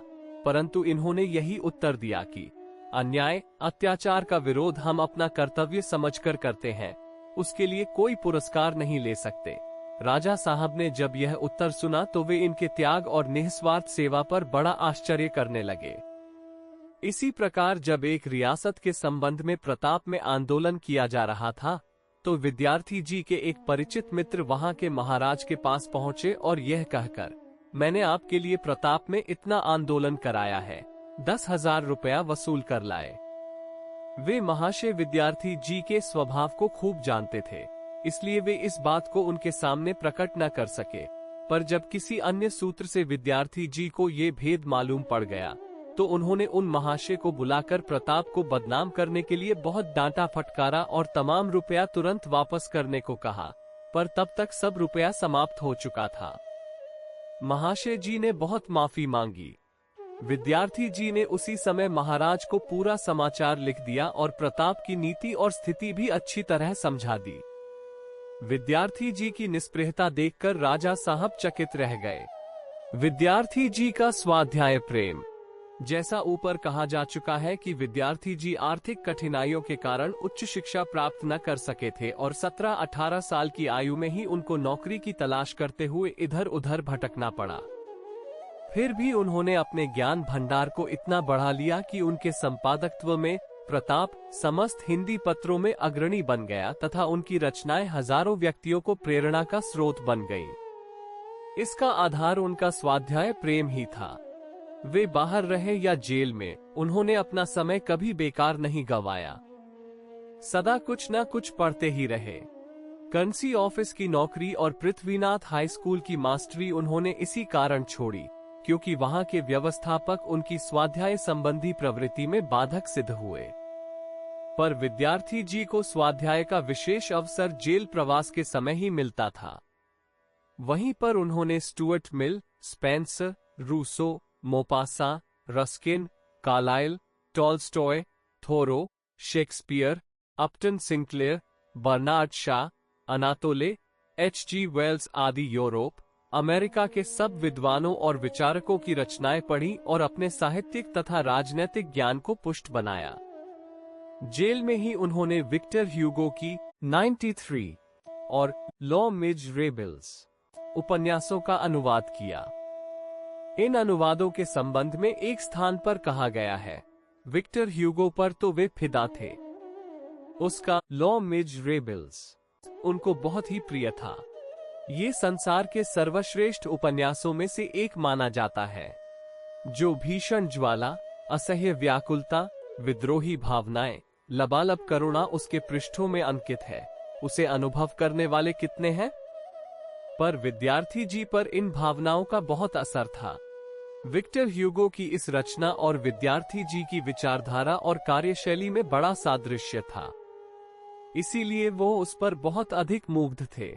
परंतु इन्होंने यही उत्तर दिया कि अन्याय अत्याचार का विरोध हम अपना कर्तव्य समझकर करते हैं, उसके लिए कोई पुरस्कार नहीं ले सकते। राजा साहब ने जब यह उत्तर सुना तो वे इनके त्याग और निस्वार्थ सेवा पर बड़ा आश्चर्य करने लगे। इसी प्रकार जब एक रियासत के संबंध में प्रताप में आंदोलन किया जा रहा था तो विद्यार्थी जी के एक परिचित मित्र वहां के महाराज के पास पहुंचे और यह कहकर, मैंने आपके लिए प्रताप में इतना आंदोलन कराया है, 10,000 रुपया वसूल कर लाए। वे महाशय विद्यार्थी जी के स्वभाव को खूब जानते थे, इसलिए वे इस बात को उनके सामने प्रकट न कर सके, पर जब किसी अन्य सूत्र से विद्यार्थी जी को ये भेद मालूम पड़ गया तो उन्होंने उन महाशय को बुलाकर प्रताप को बदनाम करने के लिए बहुत डांटा फटकारा और तमाम रुपया तुरंत वापस करने को कहा, पर तब तक सब रुपया समाप्त हो चुका था। महाशय जी ने बहुत माफी मांगी। विद्यार्थी जी ने उसी समय महाराज को पूरा समाचार लिख दिया और प्रताप की नीति और स्थिति भी अच्छी तरह समझा दी। विद्यार्थी जी की निस्पृहता देखकर राजा साहब चकित रह गए। विद्यार्थी जी का स्वाध्याय प्रेम। जैसा ऊपर कहा जा चुका है कि विद्यार्थी जी आर्थिक कठिनाइयों के कारण उच्च शिक्षा प्राप्त न कर सके थे और 17-18 साल की आयु में ही उनको नौकरी की तलाश करते हुए इधर उधर भटकना पड़ा। फिर भी उन्होंने अपने ज्ञान भंडार को इतना बढ़ा लिया कि उनके संपादकत्व में प्रताप समस्त हिंदी पत्रों में अग्रणी बन गया तथा उनकी रचनाएं हजारों व्यक्तियों को प्रेरणा का स्रोत बन गईं। इसका आधार उनका स्वाध्याय प्रेम ही था। वे बाहर रहे या जेल में, उन्होंने अपना समय कभी बेकार नहीं गंवाया। सदा कुछ न कुछ पढ़ते ही रहे। करंसी ऑफिस की नौकरी और पृथ्वीनाथ हाई स्कूल की मास्टरी उन्होंने इसी कारण छोड़ी क्योंकि वहां के व्यवस्थापक उनकी स्वाध्याय संबंधी प्रवृत्ति में बाधक सिद्ध हुए। पर विद्यार्थी जी को स्वाध्याय का विशेष अवसर जेल प्रवास के समय ही मिलता था। वहीं पर उन्होंने Stuart Mill, Spencer, Rousseau, Maupassant, Ruskin, Carlyle, Tolstoy, Thoreau, Shakespeare, Upton Sinclair, Bernard Shaw, Anatole, H.G. Wells आदि यूरोप, अमेरिका के सब विद्वानों और विचारकों की रचनाएं पढ़ी और अपने साहित्यिक तथा राजनैतिक ज्ञान को पुष्ट बनाया। जेल में ही उन्होंने विक्टर ह्यूगो की 93 और लॉ मिजरेबल्स उपन्यासों का अनुवाद किया। इन अनुवादों के संबंध में एक स्थान पर कहा गया है, विक्टर ह्यूगो पर तो वे फिदा थे। उसका लॉ मिजरेबल्स उनको बहुत ही प्रिय था। ये संसार के सर्वश्रेष्ठ उपन्यासों में से एक माना जाता है, जो भीषण ज्वाला, असह्य व्याकुलता, विद्रोही भावनाएं, लबालब करुणा उसके पृष्ठों में अंकित है। उसे अनुभव करने वाले कितने हैं? पर विद्यार्थी जी पर इन भावनाओं का बहुत असर था। विक्टर ह्यूगो की इस रचना और विद्यार्थी जी की विचारधारा और कार्यशैली में बड़ा सादृश्य था, इसीलिए वो उस पर बहुत अधिक मुग्ध थे।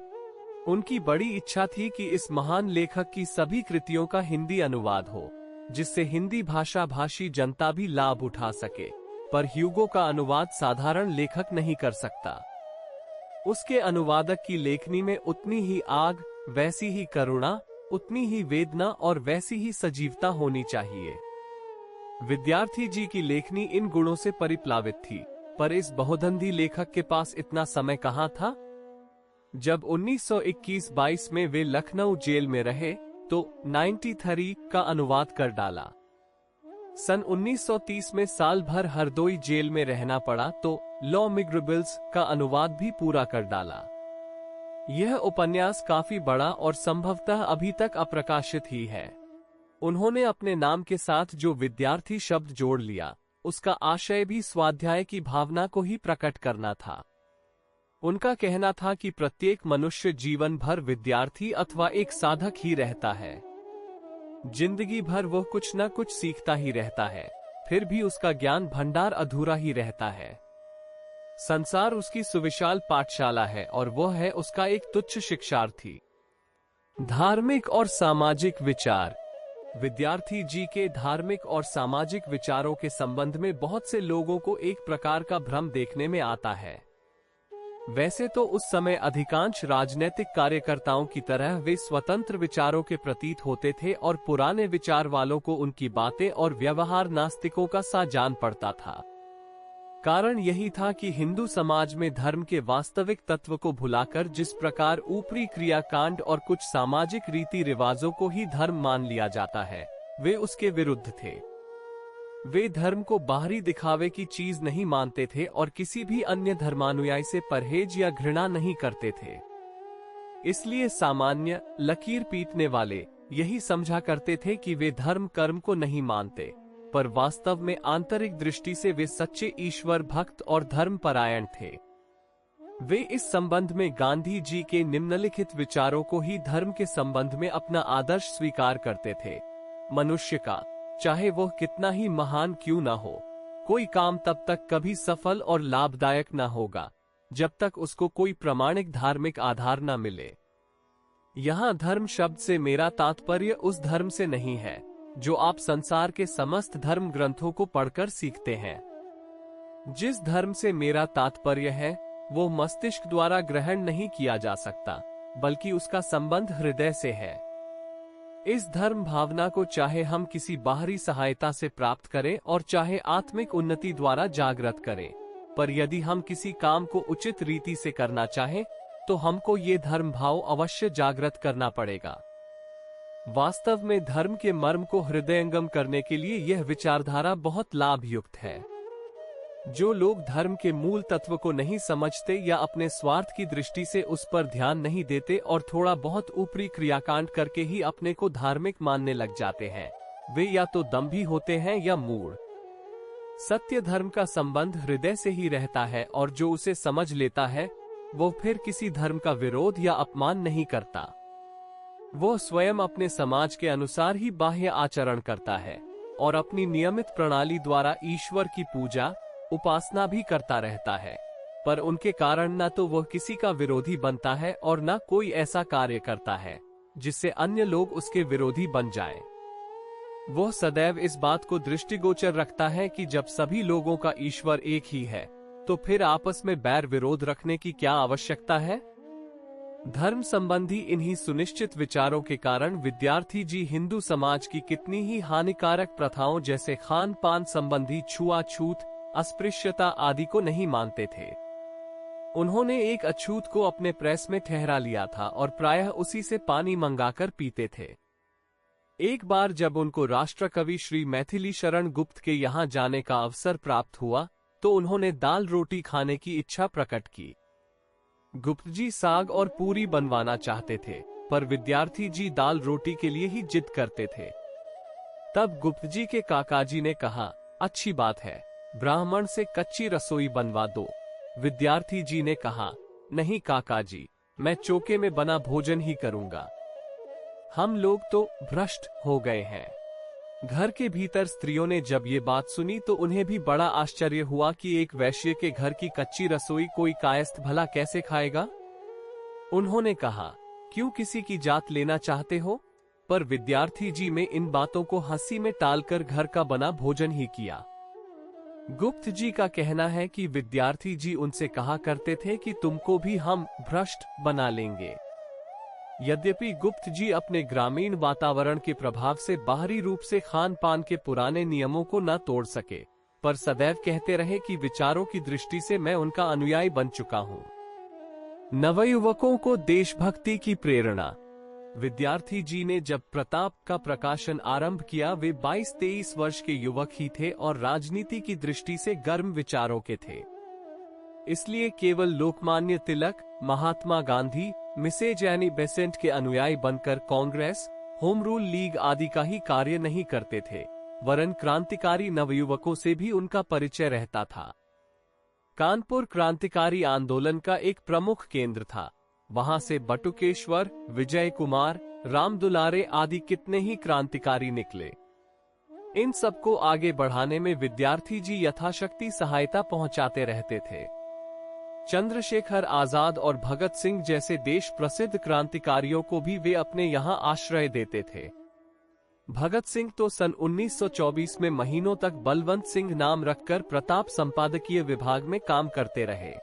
उनकी बड़ी इच्छा थी कि इस महान लेखक की सभी कृतियों का हिंदी अनुवाद हो, जिससे हिंदी भाषा भाषी जनता भी लाभ उठा सके। पर ह्यूगो का अनुवाद साधारण लेखक नहीं कर सकता। उसके अनुवादक की लेखनी में उतनी ही आग, वैसी ही करुणा, उतनी ही वेदना और वैसी ही सजीवता होनी चाहिए। विद्यार्थी जी की लेखनी इन गुणों से परिप्लावित थी, पर इस बहुधंधी लेखक के पास इतना समय कहाँ था। जब 1921-22 में वे लखनऊ जेल में रहे, तो 93 का अनुवाद कर डाला। सन 1930 में साल भर हरदोई जेल में रहना पड़ा, तो लॉ मिजरेबल्स का अनुवाद भी पूरा कर डाला। यह उपन्यास काफी बड़ा और संभवतः अभी तक अप्रकाशित ही है। उन्होंने अपने नाम के साथ जो विद्यार्थी शब्द जोड़ लिया, उसका आशय भी स्वाध्याय की भावना को ही प्रकट करना था। उनका कहना था कि प्रत्येक मनुष्य जीवन भर विद्यार्थी अथवा एक साधक ही रहता है। जिंदगी भर वह कुछ न कुछ सीखता ही रहता है, फिर भी उसका ज्ञान भंडार अधूरा ही रहता है। संसार उसकी सुविशाल पाठशाला है और वह है उसका एक तुच्छ शिक्षार्थी। धार्मिक और सामाजिक विचार। विद्यार्थी जी के धार्मिक और सामाजिक विचारों के संबंध में बहुत से लोगों को एक प्रकार का भ्रम देखने में आता है। वैसे तो उस समय अधिकांश राजनीतिक कार्यकर्ताओं की तरह वे स्वतंत्र विचारों के प्रतीत होते थे और पुराने विचार वालों को उनकी बातें और व्यवहार नास्तिकों का सा जान पड़ता था। कारण यही था कि हिंदू समाज में धर्म के वास्तविक तत्व को भुलाकर जिस प्रकार ऊपरी क्रियाकांड और कुछ सामाजिक रीति रिवाजों को ही धर्म मान लिया जाता है, वे उसके विरुद्ध थे। वे धर्म को बाहरी दिखावे की चीज नहीं मानते थे और किसी भी अन्य धर्मानुयायी से परहेज या घृणा नहीं करते थे। इसलिए सामान्य लकीर पीटने वाले यही समझा करते थे कि वे धर्म कर्म को नहीं मानते, पर वास्तव में आंतरिक दृष्टि से वे सच्चे ईश्वर भक्त और धर्मपरायण थे। वे इस संबंध में गांधी जी के निम्नलिखित विचारों को ही धर्म के संबंध में अपना आदर्श स्वीकार करते थे। मनुष्य का चाहे वह कितना ही महान क्यों न हो, कोई काम तब तक कभी सफल और लाभदायक न होगा जब तक उसको कोई प्रमाणिक धार्मिक आधार न मिले। यहाँ धर्म शब्द से मेरा तात्पर्य उस धर्म से नहीं है जो आप संसार के समस्त धर्म ग्रंथों को पढ़कर सीखते हैं। जिस धर्म से मेरा तात्पर्य है वो मस्तिष्क द्वारा ग्रहण नहीं किया जा सकता, बल्कि उसका संबंध हृदय से है। इस धर्म भावना को चाहे हम किसी बाहरी सहायता से प्राप्त करें और चाहे आत्मिक उन्नति द्वारा जागृत करें, पर यदि हम किसी काम को उचित रीति से करना चाहें तो हमको ये धर्म भाव अवश्य जागृत करना पड़ेगा। वास्तव में धर्म के मर्म को हृदयंगम करने के लिए यह विचारधारा बहुत लाभयुक्त है। जो लोग धर्म के मूल तत्व को नहीं समझते या अपने स्वार्थ की दृष्टि से उस पर ध्यान नहीं देते और थोड़ा बहुत ऊपरी क्रियाकांड करके ही अपने को धार्मिक मानने लग जाते हैं, वे या तो दंभी होते हैं या मूढ़। सत्य धर्म का संबंध हृदय से ही रहता है और जो उसे समझ लेता है वो फिर किसी धर्म का विरोध या अपमान नहीं करता। वो स्वयं अपने समाज के अनुसार ही बाह्य आचरण करता है और अपनी नियमित प्रणाली द्वारा ईश्वर की पूजा उपासना भी करता रहता है, पर उनके कारण न तो वह किसी का विरोधी बनता है और न कोई ऐसा कार्य करता है जिससे अन्य लोग उसके विरोधी बन जाएं। वह सदैव इस बात को दृष्टिगोचर रखता है कि जब सभी लोगों का ईश्वर एक ही है तो फिर आपस में बैर विरोध रखने की क्या आवश्यकता है? धर्म संबंधी इन्हीं सुनिश्चित विचारों के कारण विद्यार्थी जी हिंदू समाज की कितनी ही हानिकारक प्रथाओं जैसे खान पान संबंधी छुआछूत, अस्पृश्यता आदि को नहीं मानते थे। उन्होंने एक अछूत को अपने प्रेस में ठहरा लिया था और प्रायः उसी से पानी मंगाकर पीते थे। एक बार जब उनको राष्ट्रकवि श्री मैथिली शरण गुप्त के यहाँ जाने का अवसर प्राप्त हुआ तो उन्होंने दाल रोटी खाने की इच्छा प्रकट की। गुप्त जी साग और पूरी बनवाना चाहते थे, पर विद्यार्थी जी दाल रोटी के लिए ही जिद करते थे। तब गुप्त जी के काकाजी ने कहा, अच्छी बात है, ब्राह्मण से कच्ची रसोई बनवा दो। विद्यार्थी जी ने कहा, नहीं काकाजी, मैं चौके में बना भोजन ही करूंगा। हम लोग तो भ्रष्ट हो गए हैं। घर के भीतर स्त्रियों ने जब ये बात सुनी तो उन्हें भी बड़ा आश्चर्य हुआ कि एक वैश्य के घर की कच्ची रसोई कोई कायस्थ भला कैसे खाएगा। उन्होंने कहा, क्यों किसी की जात लेना चाहते हो? पर विद्यार्थी जी में इन बातों को हंसी में टालकर घर का बना भोजन ही किया। गुप्त जी का कहना है कि विद्यार्थी जी उनसे कहा करते थे कि तुमको भी हम भ्रष्ट बना लेंगे। यद्यपि गुप्त जी अपने ग्रामीण वातावरण के प्रभाव से बाहरी रूप से खान पान के पुराने नियमों को न तोड़ सके, पर सदैव कहते रहे कि विचारों की दृष्टि से मैं उनका अनुयायी बन चुका हूँ। नवयुवकों को देशभक्ति की प्रेरणा। विद्यार्थी जी ने जब प्रताप का प्रकाशन आरंभ किया वे 22-23 वर्ष के युवक ही थे और राजनीति की दृष्टि से गर्म विचारों के थे। इसलिए केवल Lokmanya Tilak, Mahatma Gandhi, Mrs Annie Besant के अनुयायी बनकर कांग्रेस, होम रूल लीग आदि का ही कार्य नहीं करते थे, वरन क्रांतिकारी नवयुवकों से भी उनका परिचय रहता था। कानपुर क्रांतिकारी आंदोलन का एक प्रमुख केंद्र था। वहां से बटुकेश्वर, विजय कुमार, राम दुलारे आदि कितने ही क्रांतिकारी निकले। इन सबको आगे बढ़ाने में विद्यार्थी जी यथाशक्ति सहायता पहुंचाते रहते थे। चंद्रशेखर आजाद और भगत सिंह जैसे देश प्रसिद्ध क्रांतिकारियों को भी वे अपने यहाँ आश्रय देते थे। भगत सिंह तो सन 1924 में महीनों तक बलवंत सिंह नाम रखकर प्रताप संपादकीय विभाग में काम करते रहे।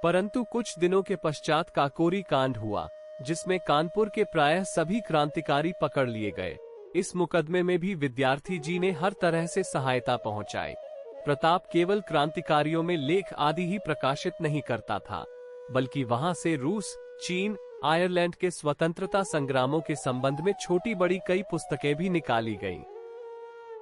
परंतु कुछ दिनों के पश्चात काकोरी कांड हुआ, जिसमें कानपुर के प्रायः सभी क्रांतिकारी पकड़ लिए गए। इस मुकदमे में भी विद्यार्थी जी ने हर तरह से सहायता पहुंचाई। प्रताप केवल क्रांतिकारियों में लेख आदि ही प्रकाशित नहीं करता था, बल्कि वहां से रूस, चीन, आयरलैंड के स्वतंत्रता संग्रामों के संबंध में छोटी बड़ी कई पुस्तकें भी निकाली गईं।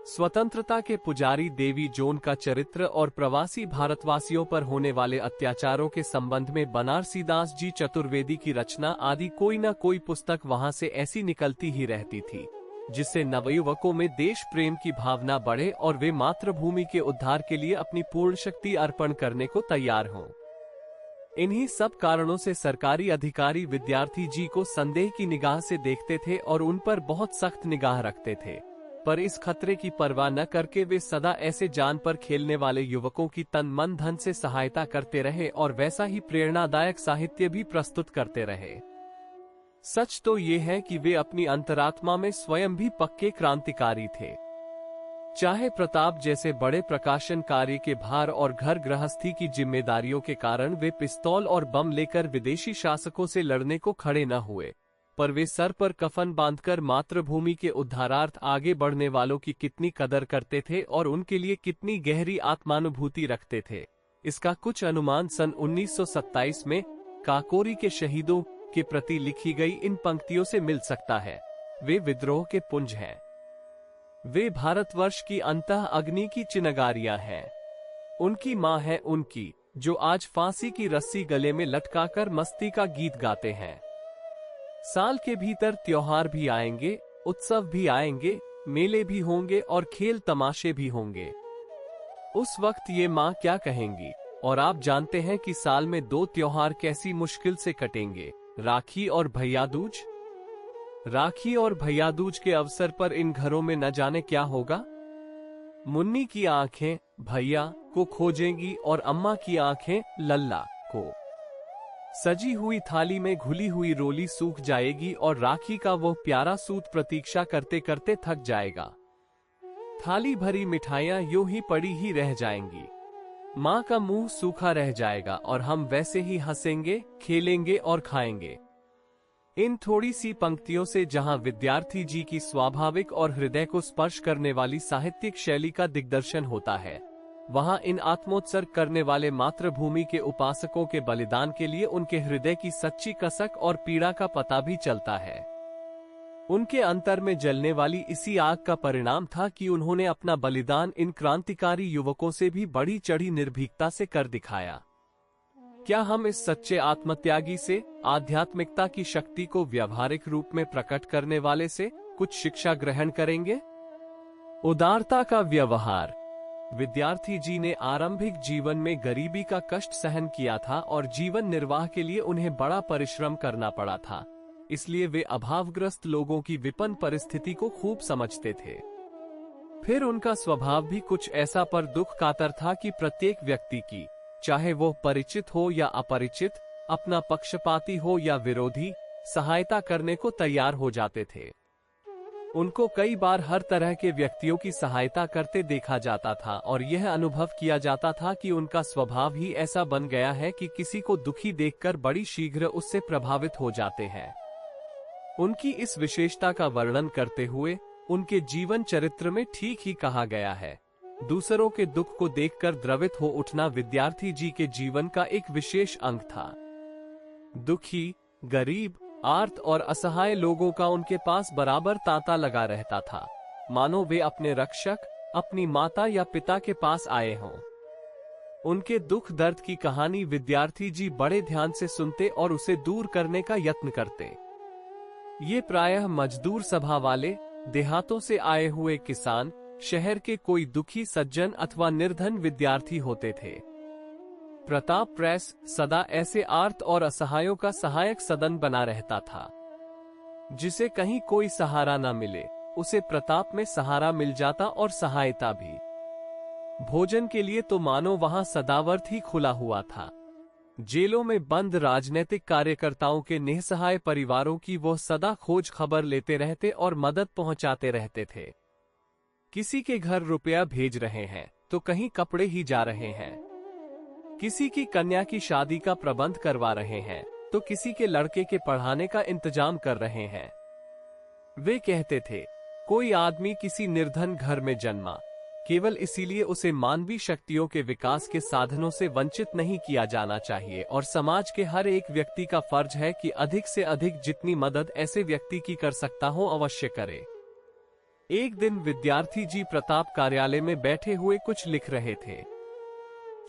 स्वतंत्रता के पुजारी देवी जोन का चरित्र और प्रवासी भारतवासियों पर होने वाले अत्याचारों के संबंध में बनारसीदास जी चतुर्वेदी की रचना आदि कोई न कोई पुस्तक वहां से ऐसी निकलती ही रहती थी, जिससे नवयुवकों में देश प्रेम की भावना बढ़े और वे मातृभूमि के उद्धार के लिए अपनी पूर्ण शक्ति अर्पण करने को तैयार हों। इन्हीं सब कारणों से सरकारी अधिकारी विद्यार्थी जी को संदेह की निगाह से देखते थे और उन पर बहुत सख्त निगाह रखते थे। पर इस खतरे की परवाह न करके वे सदा ऐसे जान पर खेलने वाले युवकों की तन मन धन से सहायता करते रहे और वैसा ही प्रेरणादायक साहित्य भी प्रस्तुत करते रहे। सच तो ये है कि वे अपनी अंतरात्मा में स्वयं भी पक्के क्रांतिकारी थे। चाहे प्रताप जैसे बड़े प्रकाशन कार्य के भार और घर गृहस्थी की जिम्मेदारियों के कारण वे पिस्तौल और बम लेकर विदेशी शासकों से लड़ने को खड़े न हुए, पर वे सर पर कफन बांधकर मातृभूमि के उद्धारार्थ आगे बढ़ने वालों की कितनी कदर करते थे और उनके लिए कितनी गहरी आत्मानुभूति रखते थे, इसका कुछ अनुमान सन 1927 में काकोरी के शहीदों के प्रति लिखी गई इन पंक्तियों से मिल सकता है। वे विद्रोह के पुंज हैं। वे भारतवर्ष की अंतः अग्नि की चिनगारियां हैं। उनकी मां है उनकी, जो आज फांसी की रस्सी गले में लटकाकर मस्ती का गीत गाते हैं। साल के भीतर त्योहार भी आएंगे, उत्सव भी आएंगे, मेले भी होंगे और खेल तमाशे भी होंगे। उस वक्त ये माँ क्या कहेंगी? और आप जानते हैं कि साल में 2 त्योहार कैसी मुश्किल से कटेंगे, राखी और भैया दूज। राखी और भैया दूज के अवसर पर इन घरों में न जाने क्या होगा। मुन्नी की आंखें भैया को खोजेंगी और अम्मा की आंखें लल्ला को। सजी हुई थाली में घुली हुई रोली सूख जाएगी और राखी का वो प्यारा सूत प्रतीक्षा करते करते थक जाएगा। थाली भरी मिठाइयां यूं ही पड़ी ही रह जाएंगी। माँ का मुंह सूखा रह जाएगा और हम वैसे ही हंसेंगे, खेलेंगे और खाएंगे। इन थोड़ी सी पंक्तियों से जहां विद्यार्थी जी की स्वाभाविक और हृदय को स्पर्श करने वाली साहित्यिक शैली का दिग्दर्शन होता है, वहां इन आत्मोत्सर्ग करने वाले मातृभूमि के उपासकों के बलिदान के लिए उनके हृदय की सच्ची कसक और पीड़ा का पता भी चलता है। उनके अंतर में जलने वाली इसी आग का परिणाम था कि उन्होंने अपना बलिदान इन क्रांतिकारी युवकों से भी बढ़ी चढ़ी निर्भीकता से कर दिखाया। क्या हम इस सच्चे आत्मत्यागी से, आध्यात्मिकता की शक्ति को व्यवहारिक रूप में प्रकट करने वाले से कुछ शिक्षा ग्रहण करेंगे? उदारता का व्यवहार। विद्यार्थी जी ने आरंभिक जीवन में गरीबी का कष्ट सहन किया था और जीवन निर्वाह के लिए उन्हें बड़ा परिश्रम करना पड़ा था, इसलिए वे अभावग्रस्त लोगों की विपन्न परिस्थिति को खूब समझते थे। फिर उनका स्वभाव भी कुछ ऐसा पर दुख कातर था कि प्रत्येक व्यक्ति की, चाहे वो परिचित हो या अपरिचित, अपना पक्षपाती हो या विरोधी, सहायता करने को तैयार हो जाते थे। उनको कई बार हर तरह के व्यक्तियों की सहायता करते देखा जाता था और यह अनुभव किया जाता था कि उनका स्वभाव ही ऐसा बन गया है कि किसी को दुखी देखकर बड़ी शीघ्र उससे प्रभावित हो जाते हैं। उनकी इस विशेषता का वर्णन करते हुए उनके जीवन चरित्र में ठीक ही कहा गया है, दूसरों के दुख को देखकर द्रवित हो उठना विद्यार्थी जी के जीवन का एक विशेष अंग था। दुखी, गरीब, आर्त और असहाय लोगों का उनके पास बराबर तांता लगा रहता था, मानो वे अपने रक्षक, अपनी माता या पिता के पास आए हों। उनके दुख दर्द की कहानी विद्यार्थी जी बड़े ध्यान से सुनते और उसे दूर करने का यत्न करते। ये प्रायः मजदूर सभा वाले, देहातों से आए हुए किसान, शहर के कोई दुखी सज्जन अथवा निर्धन विद्यार्थी होते थे। प्रताप प्रेस सदा ऐसे आर्त और असहायों का सहायक सदन बना रहता था। जिसे कहीं कोई सहारा न मिले, उसे प्रताप में सहारा मिल जाता और सहायता भी। भोजन के लिए तो मानो वहां सदावर्त ही खुला हुआ था। जेलों में बंद राजनीतिक कार्यकर्ताओं के निःसहाय परिवारों की वो सदा खोज खबर लेते रहते और मदद पहुंचाते रहते थे। किसी के घर रुपया भेज रहे हैं तो कहीं कपड़े ही जा रहे हैं, किसी की कन्या की शादी का प्रबंध करवा रहे हैं तो किसी के लड़के के पढ़ाने का इंतजाम कर रहे हैं। वे कहते थे, कोई आदमी किसी निर्धन घर में जन्मा, केवल इसीलिए उसे मानवीय शक्तियों के विकास के साधनों से वंचित नहीं किया जाना चाहिए और समाज के हर एक व्यक्ति का फर्ज है कि अधिक से अधिक जितनी मदद ऐसे व्यक्ति की कर सकता हो अवश्य करे। एक दिन विद्यार्थी जी प्रताप कार्यालय में बैठे हुए कुछ लिख रहे थे।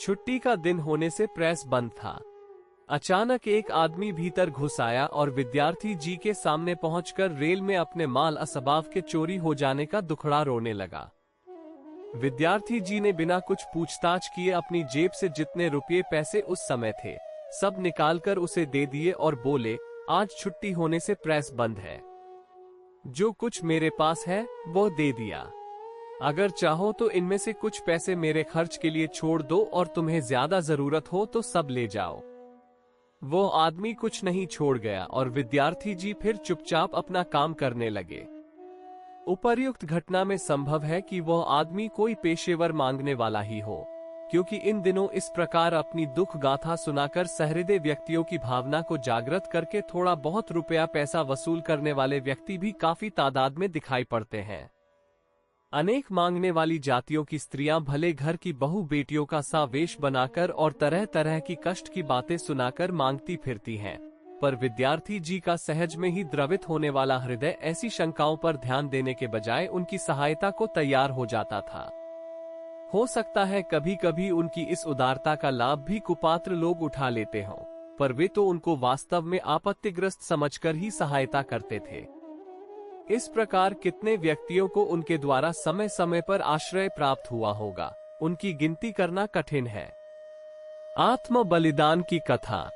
छुट्टी का दिन होने से प्रेस बंद था। अचानक एक आदमी भीतर घुस आया और विद्यार्थी जी के सामने पहुंचकर रेल में अपने माल असबाब के चोरी हो जाने का दुखड़ा रोने लगा। विद्यार्थी जी ने बिना कुछ पूछताछ किए अपनी जेब से जितने रुपये पैसे उस समय थे सब निकालकर उसे दे दिए और बोले, आज छुट्टी होने से प्रेस बंद है, जो कुछ मेरे पास है वो दे दिया। अगर चाहो तो इनमें से कुछ पैसे मेरे खर्च के लिए छोड़ दो और तुम्हें ज्यादा जरूरत हो तो सब ले जाओ। वो आदमी कुछ नहीं छोड़ गया और विद्यार्थी जी फिर चुपचाप अपना काम करने लगे। उपर्युक्त घटना में संभव है कि वह आदमी कोई पेशेवर मांगने वाला ही हो, क्योंकि इन दिनों इस प्रकार अपनी दुख गाथा सुनाकर सहृदय व्यक्तियों की भावना को जागृत करके थोड़ा बहुत रुपया पैसा वसूल करने वाले व्यक्ति भी काफी तादाद में दिखाई पड़ते हैं। अनेक मांगने वाली जातियों की स्त्रियां भले घर की बहू बेटियों का सा वेश बनाकर और तरह तरह की कष्ट की बातें सुनाकर मांगती फिरती हैं, पर विद्यार्थी जी का सहज में ही द्रवित होने वाला हृदय ऐसी शंकाओं पर ध्यान देने के बजाय उनकी सहायता को तैयार हो जाता था। हो सकता है कभी कभी उनकी इस उदारता का लाभ भी कुपात्र लोग उठा लेते हों, पर वे तो उनको वास्तव में आपत्तिग्रस्त समझकर ही सहायता करते थे। इस प्रकार कितने व्यक्तियों को उनके द्वारा समय समय पर आश्रय प्राप्त हुआ होगा, उनकी गिनती करना कठिन है। आत्म बलिदान की कथा।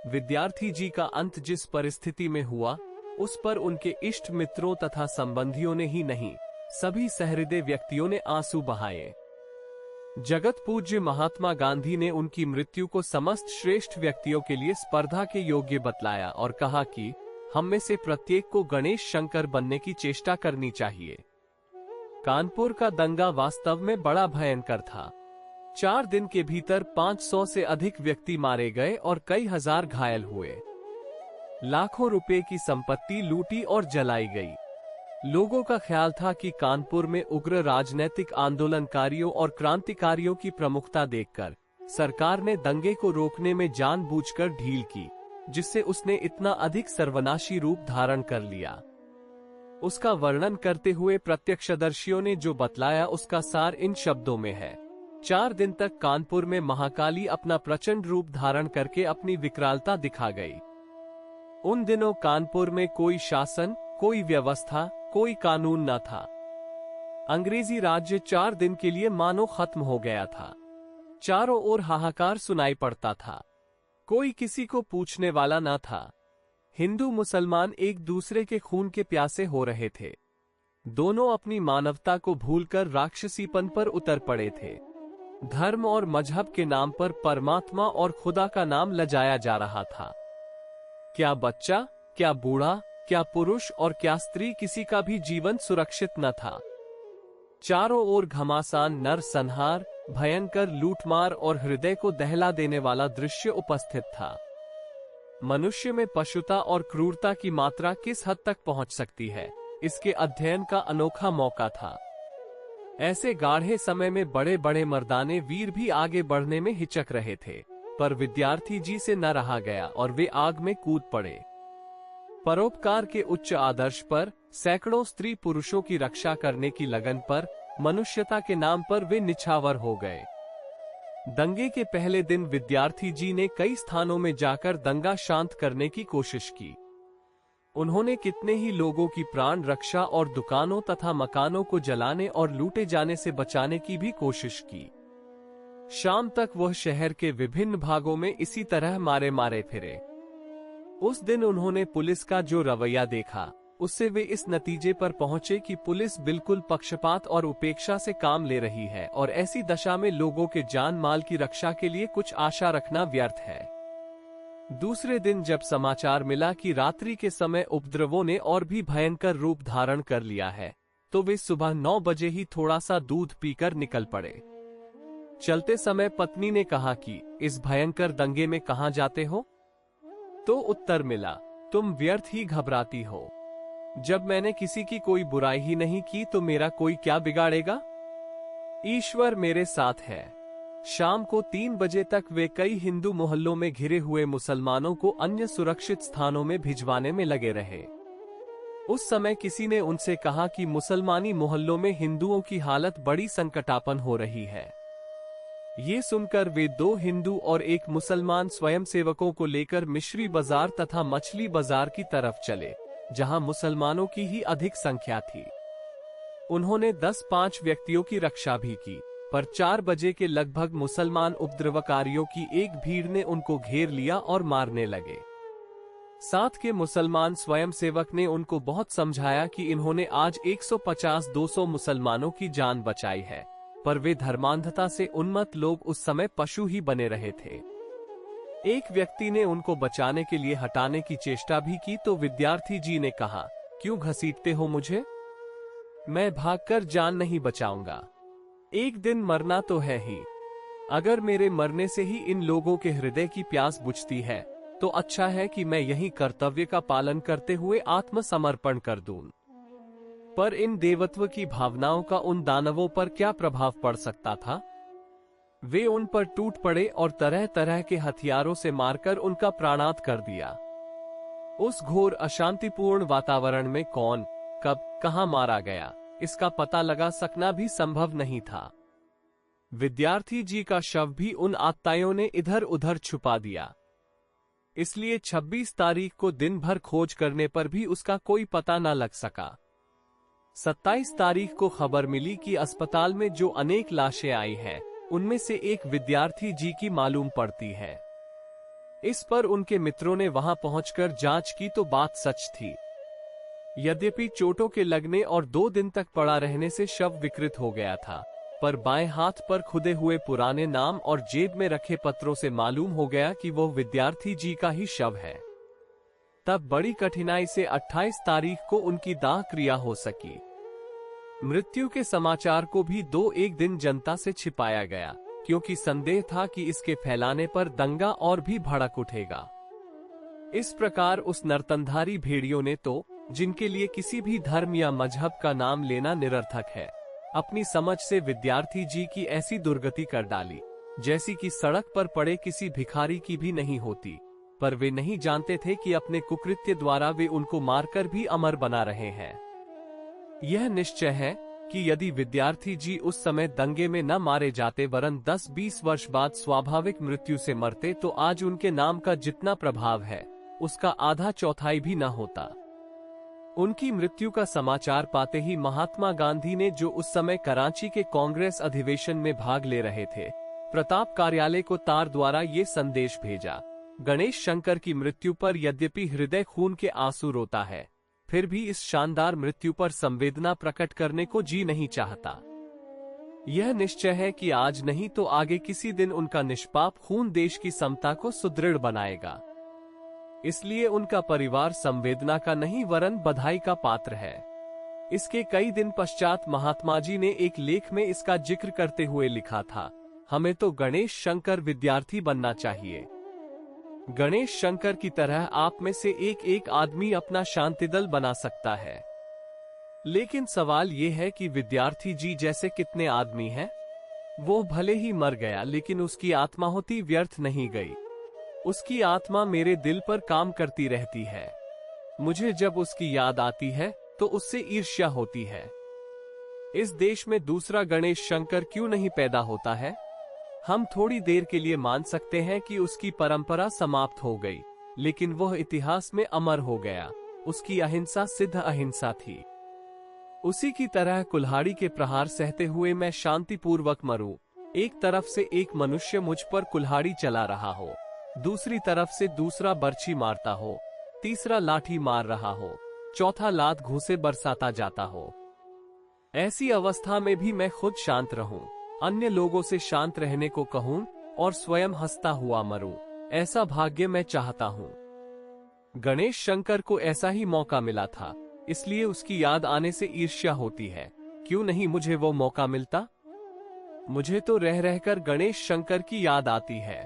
विद्यार्थी जी का अंत जिस परिस्थिति में हुआ, उस पर उनके इष्ट मित्रों तथा संबंधियों ने ही नहीं, सभी सहृदय व्यक्तियों ने आंसू बहाए। जगत पूज्य महात्मा गांधी ने उनकी मृत्यु को समस्त श्रेष्ठ व्यक्तियों के लिए स्पर्धा के योग्य बतलाया और कहा कि हम में से प्रत्येक को गणेश शंकर बनने की चेष्टा करनी चाहिए। कानपुर का दंगा वास्तव में बड़ा भयंकर था। 4 दिन के भीतर 500 से अधिक व्यक्ति मारे गए और कई हजार घायल हुए। लाखों रुपए की संपत्ति लूटी और जलाई गई। लोगों का ख्याल था कि कानपुर में उग्र राजनीतिक आंदोलनकारियों और क्रांतिकारियों की प्रमुखता देखकर सरकार ने दंगे को रोकने में जानबूझकर ढील की, जिससे उसने इतना अधिक सर्वनाशी रूप धारण कर लिया। उसका वर्णन करते हुए प्रत्यक्षदर्शियों ने जो बतलाया उसका सार इन शब्दों में है। 4 दिन तक कानपुर में महाकाली अपना प्रचंड रूप धारण करके अपनी विकरालता दिखा गई। उन दिनों कानपुर में कोई शासन, कोई व्यवस्था, कोई कानून न था। अंग्रेजी राज्य 4 दिन के लिए मानो खत्म हो गया था। चारों ओर हाहाकार सुनाई पड़ता था। कोई किसी को पूछने वाला न था। हिंदू मुसलमान एक दूसरे के खून के प्यासे हो रहे थे। दोनों अपनी मानवता को भूलकर राक्षसीपन पर उतर पड़े थे। धर्म और मजहब के नाम पर परमात्मा और खुदा का नाम लजाया जा रहा था। क्या बच्चा, क्या बूढ़ा, क्या पुरुष और क्या स्त्री, किसी का भी जीवन सुरक्षित न था। चारों ओर घमासान नरसंहार, भयंकर लूटमार और हृदय को दहला देने वाला दृश्य उपस्थित था। मनुष्य में पशुता और क्रूरता की मात्रा किस हद तक पहुंच सकती है, इसके अध्ययन का अनोखा मौका था। ऐसे गाढ़े समय में बड़े बड़े मर्दाने वीर भी आगे बढ़ने में हिचक रहे थे, पर विद्यार्थी जी से न रहा गया और वे आग में कूद पड़े। परोपकार के उच्च आदर्श पर, सैकड़ों स्त्री पुरुषों की रक्षा करने की लगन पर, मनुष्यता के नाम पर वे निछावर हो गए। दंगे के पहले दिन विद्यार्थी जी ने कई स्थानों में जाकर दंगा शांत करने की कोशिश की। उन्होंने कितने ही लोगों की प्राण रक्षा और दुकानों तथा मकानों को जलाने और लूटे जाने से बचाने की भी कोशिश की। शाम तक वह शहर के विभिन्न भागों में इसी तरह मारे मारे फिरे। उस दिन उन्होंने पुलिस का जो रवैया देखा, उससे वे इस नतीजे पर पहुंचे कि पुलिस बिल्कुल पक्षपात और उपेक्षा से काम ले रही है और ऐसी दशा में लोगों के जान माल की रक्षा के लिए कुछ आशा रखना व्यर्थ है। दूसरे दिन जब समाचार मिला कि रात्रि के समय उपद्रवों ने और भी भयंकर रूप धारण कर लिया है, तो वे सुबह 9 बजे ही थोड़ा सा दूध पीकर निकल पड़े। चलते समय पत्नी ने कहा कि इस भयंकर दंगे में कहां जाते हो? तो उत्तर मिला, तुम व्यर्थ ही घबराती हो। जब मैंने किसी की कोई बुराई ही नहीं की तो मेरा कोई क्या बिगाड़ेगा? ईश्वर मेरे साथ है। शाम को 3 बजे तक वे कई हिंदू मोहल्लों में घिरे हुए मुसलमानों को अन्य सुरक्षित स्थानों में भिजवाने में लगे रहे। उस समय किसी ने उनसे कहा कि मुसलमानी मोहल्लों में हिंदुओं की हालत बड़ी संकटापन्न हो रही है। ये सुनकर वे 2 हिंदू और 1 मुसलमान स्वयंसेवकों को लेकर मिश्री बाजार तथा मछली बाजार की तरफ चले, जहां मुसलमानों की ही अधिक संख्या थी। उन्होंने 10-5 व्यक्तियों की रक्षा भी की, पर 4 बजे के लगभग मुसलमान उपद्रवकारियों की एक भीड़ ने उनको घेर लिया और मारने लगे। साथ के मुसलमान स्वयंसेवक ने उनको बहुत समझाया कि इन्होंने आज 150-200 मुसलमानों की जान बचाई है, पर वे धर्मांधता से उन्मत्त लोग उस समय पशु ही बने रहे थे। एक व्यक्ति ने उनको बचाने के लिए हटाने की चेष्टा भी की तो विद्यार्थी जी ने कहा, क्यों घसीटते हो मुझे? मैं भागकर जान नहीं बचाऊंगा। एक दिन मरना तो है ही। अगर मेरे मरने से ही इन लोगों के हृदय की प्यास बुझती है, तो अच्छा है कि मैं यही कर्तव्य का पालन करते हुए आत्मसमर्पण कर दूं। पर इन देवत्व की भावनाओं का उन दानवों पर क्या प्रभाव पड़ सकता था? वे उन पर टूट पड़े और तरह तरह के हथियारों से मारकर उनका प्राणात कर दिया। उस घोर अशांतिपूर्ण वातावरण में कौन, कब, कहां मारा गया, इसका पता लगा सकना भी संभव नहीं था। विद्यार्थी जी का शव भी उन आत्ताओं ने इधर उधर छुपा दिया। इसलिए 26 तारीख को दिन भर खोज करने पर भी उसका कोई पता न लग सका। 27 तारीख को खबर मिली कि अस्पताल में जो अनेक लाशें आई हैं, उनमें से एक विद्यार्थी जी की मालूम पड़ती है। इस पर उनके मित्रों ने वहां पहुंचकर जांच की तो बात सच थी। यद्यपि चोटों के लगने और 2 दिन तक पड़ा रहने से शव विकृत हो गया था, पर बाएं हाथ पर खुदे हुए पुराने नाम और जेब में रखे पत्रों से मालूम हो गया कि वह विद्यार्थी जी का ही शव है। तब बड़ी कठिनाई से 28 तारीख को उनकी दाह क्रिया हो सकी। मृत्यु के समाचार को भी 2-1 दिन जनता से छिपाया गया, क्योंकि संदेह था कि इसके फैलाने पर दंगा और भी भड़क उठेगा। इस प्रकार उस नर्तनधारी भेड़ियों ने तो, जिनके लिए किसी भी धर्म या मजहब का नाम लेना निरर्थक है, अपनी समझ से विद्यार्थी जी की ऐसी दुर्गति कर डाली जैसी कि सड़क पर पड़े किसी भिखारी की भी नहीं होती। पर वे नहीं जानते थे कि अपने कुकृत्य द्वारा वे उनको मारकर भी अमर बना रहे हैं। यह निश्चय है कि यदि विद्यार्थी जी उस समय दंगे में न मारे जाते वरन 10-20 वर्ष बाद स्वाभाविक मृत्यु से मरते तो आज उनके नाम का जितना प्रभाव है उसका आधा चौथाई भी न होता। उनकी मृत्यु का समाचार पाते ही महात्मा गांधी ने, जो उस समय कराची के कांग्रेस अधिवेशन में भाग ले रहे थे, प्रताप कार्यालय को तार द्वारा ये संदेश भेजा। गणेश शंकर की मृत्यु पर यद्यपि हृदय खून के आंसू रोता है, फिर भी इस शानदार मृत्यु पर संवेदना प्रकट करने को जी नहीं चाहता। यह निश्चय है कि आज नहीं तो आगे किसी दिन उनका निष्पाप खून देश की समता को सुदृढ़ बनाएगा। इसलिए उनका परिवार संवेदना का नहीं वरन बधाई का पात्र है। इसके कई दिन पश्चात महात्मा जी ने एक लेख में इसका जिक्र करते हुए लिखा था, हमें तो गणेश शंकर विद्यार्थी बनना चाहिए। गणेश शंकर की तरह आप में से एक एक आदमी अपना शांति दल बना सकता है। लेकिन सवाल ये है कि विद्यार्थी जी जैसे कितने आदमी हैं? वो भले ही मर गया लेकिन उसकी आत्माहुति व्यर्थ नहीं गई। उसकी आत्मा मेरे दिल पर काम करती रहती है। मुझे जब उसकी याद आती है तो उससे ईर्ष्या होती है। इस देश में दूसरा गणेश शंकर क्यों नहीं पैदा होता है? हम थोड़ी देर के लिए मान सकते हैं कि उसकी परंपरा समाप्त हो गई, लेकिन वह इतिहास में अमर हो गया। उसकी अहिंसा सिद्ध अहिंसा थी। उसी की तरह कुल्हाड़ी के प्रहार सहते हुए मैं शांतिपूर्वक मरूं। एक तरफ से एक मनुष्य मुझ पर कुल्हाड़ी चला रहा हो, दूसरी तरफ से दूसरा बर्छी मारता हो, तीसरा लाठी मार रहा हो, चौथा लात घूंसे बरसाता जाता हो। ऐसी अवस्था में भी मैं खुद शांत रहूं, अन्य लोगों से शांत रहने को कहूं और स्वयं हंसता हुआ मरूं, ऐसा भाग्य मैं चाहता हूं। गणेश शंकर को ऐसा ही मौका मिला था, इसलिए उसकी याद आने से ईर्ष्या होती है। क्यों नहीं मुझे वो मौका मिलता? मुझे तो रह रहकर गणेश शंकर की याद आती है।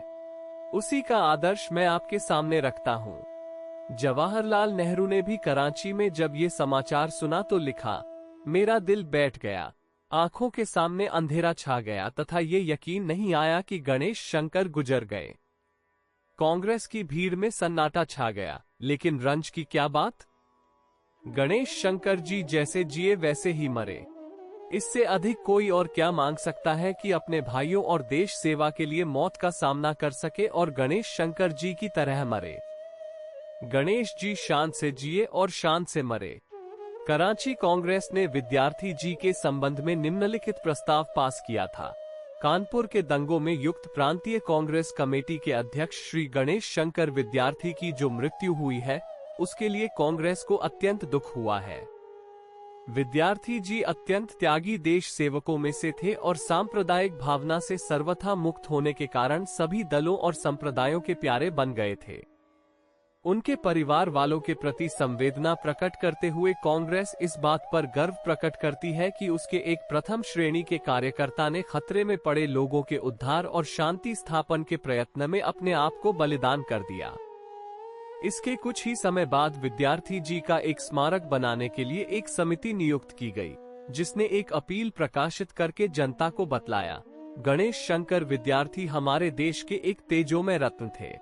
उसी का आदर्श मैं आपके सामने रखता हूँ। जवाहरलाल नेहरू ने भी कराची में जब ये समाचार सुना तो लिखा, मेरा दिल बैठ गया, आंखों के सामने अंधेरा छा गया तथा ये यकीन नहीं आया कि गणेश शंकर गुजर गए। कांग्रेस की भीड़ में सन्नाटा छा गया, लेकिन रंज की क्या बात? गणेश शंकर जी जैसे जिए वैसे ही मरे। इससे अधिक कोई और क्या मांग सकता है कि अपने भाइयों और देश सेवा के लिए मौत का सामना कर सके और गणेश शंकर जी की तरह मरे। गणेश जी शान से जिए और शान से मरे। कराची कांग्रेस ने विद्यार्थी जी के संबंध में निम्नलिखित प्रस्ताव पास किया था। कानपुर के दंगों में युक्त प्रांतीय कांग्रेस कमेटी के अध्यक्ष श्री गणेश शंकर विद्यार्थी की जो मृत्यु हुई है, उसके लिए कांग्रेस को अत्यंत दुख हुआ है। विद्यार्थी जी अत्यंत त्यागी देश सेवकों में से थे और सांप्रदायिक भावना से सर्वथा मुक्त होने के कारण सभी दलों और संप्रदायों के प्यारे बन गए थे। उनके परिवार वालों के प्रति संवेदना प्रकट करते हुए कांग्रेस इस बात पर गर्व प्रकट करती है कि उसके एक प्रथम श्रेणी के कार्यकर्ता ने खतरे में पड़े लोगों के उद्धार और शांति स्थापन के प्रयत्न में अपने आप को बलिदान कर दिया। इसके कुछ ही समय बाद विद्यार्थी जी का एक स्मारक बनाने के लिए एक समिति नियुक्त की गई, जिसने एक अपील प्रकाशित करके जनता को बतलाया, गणेश शंकर विद्यार्थी हमारे देश के एक तेजोमय रत्न थे।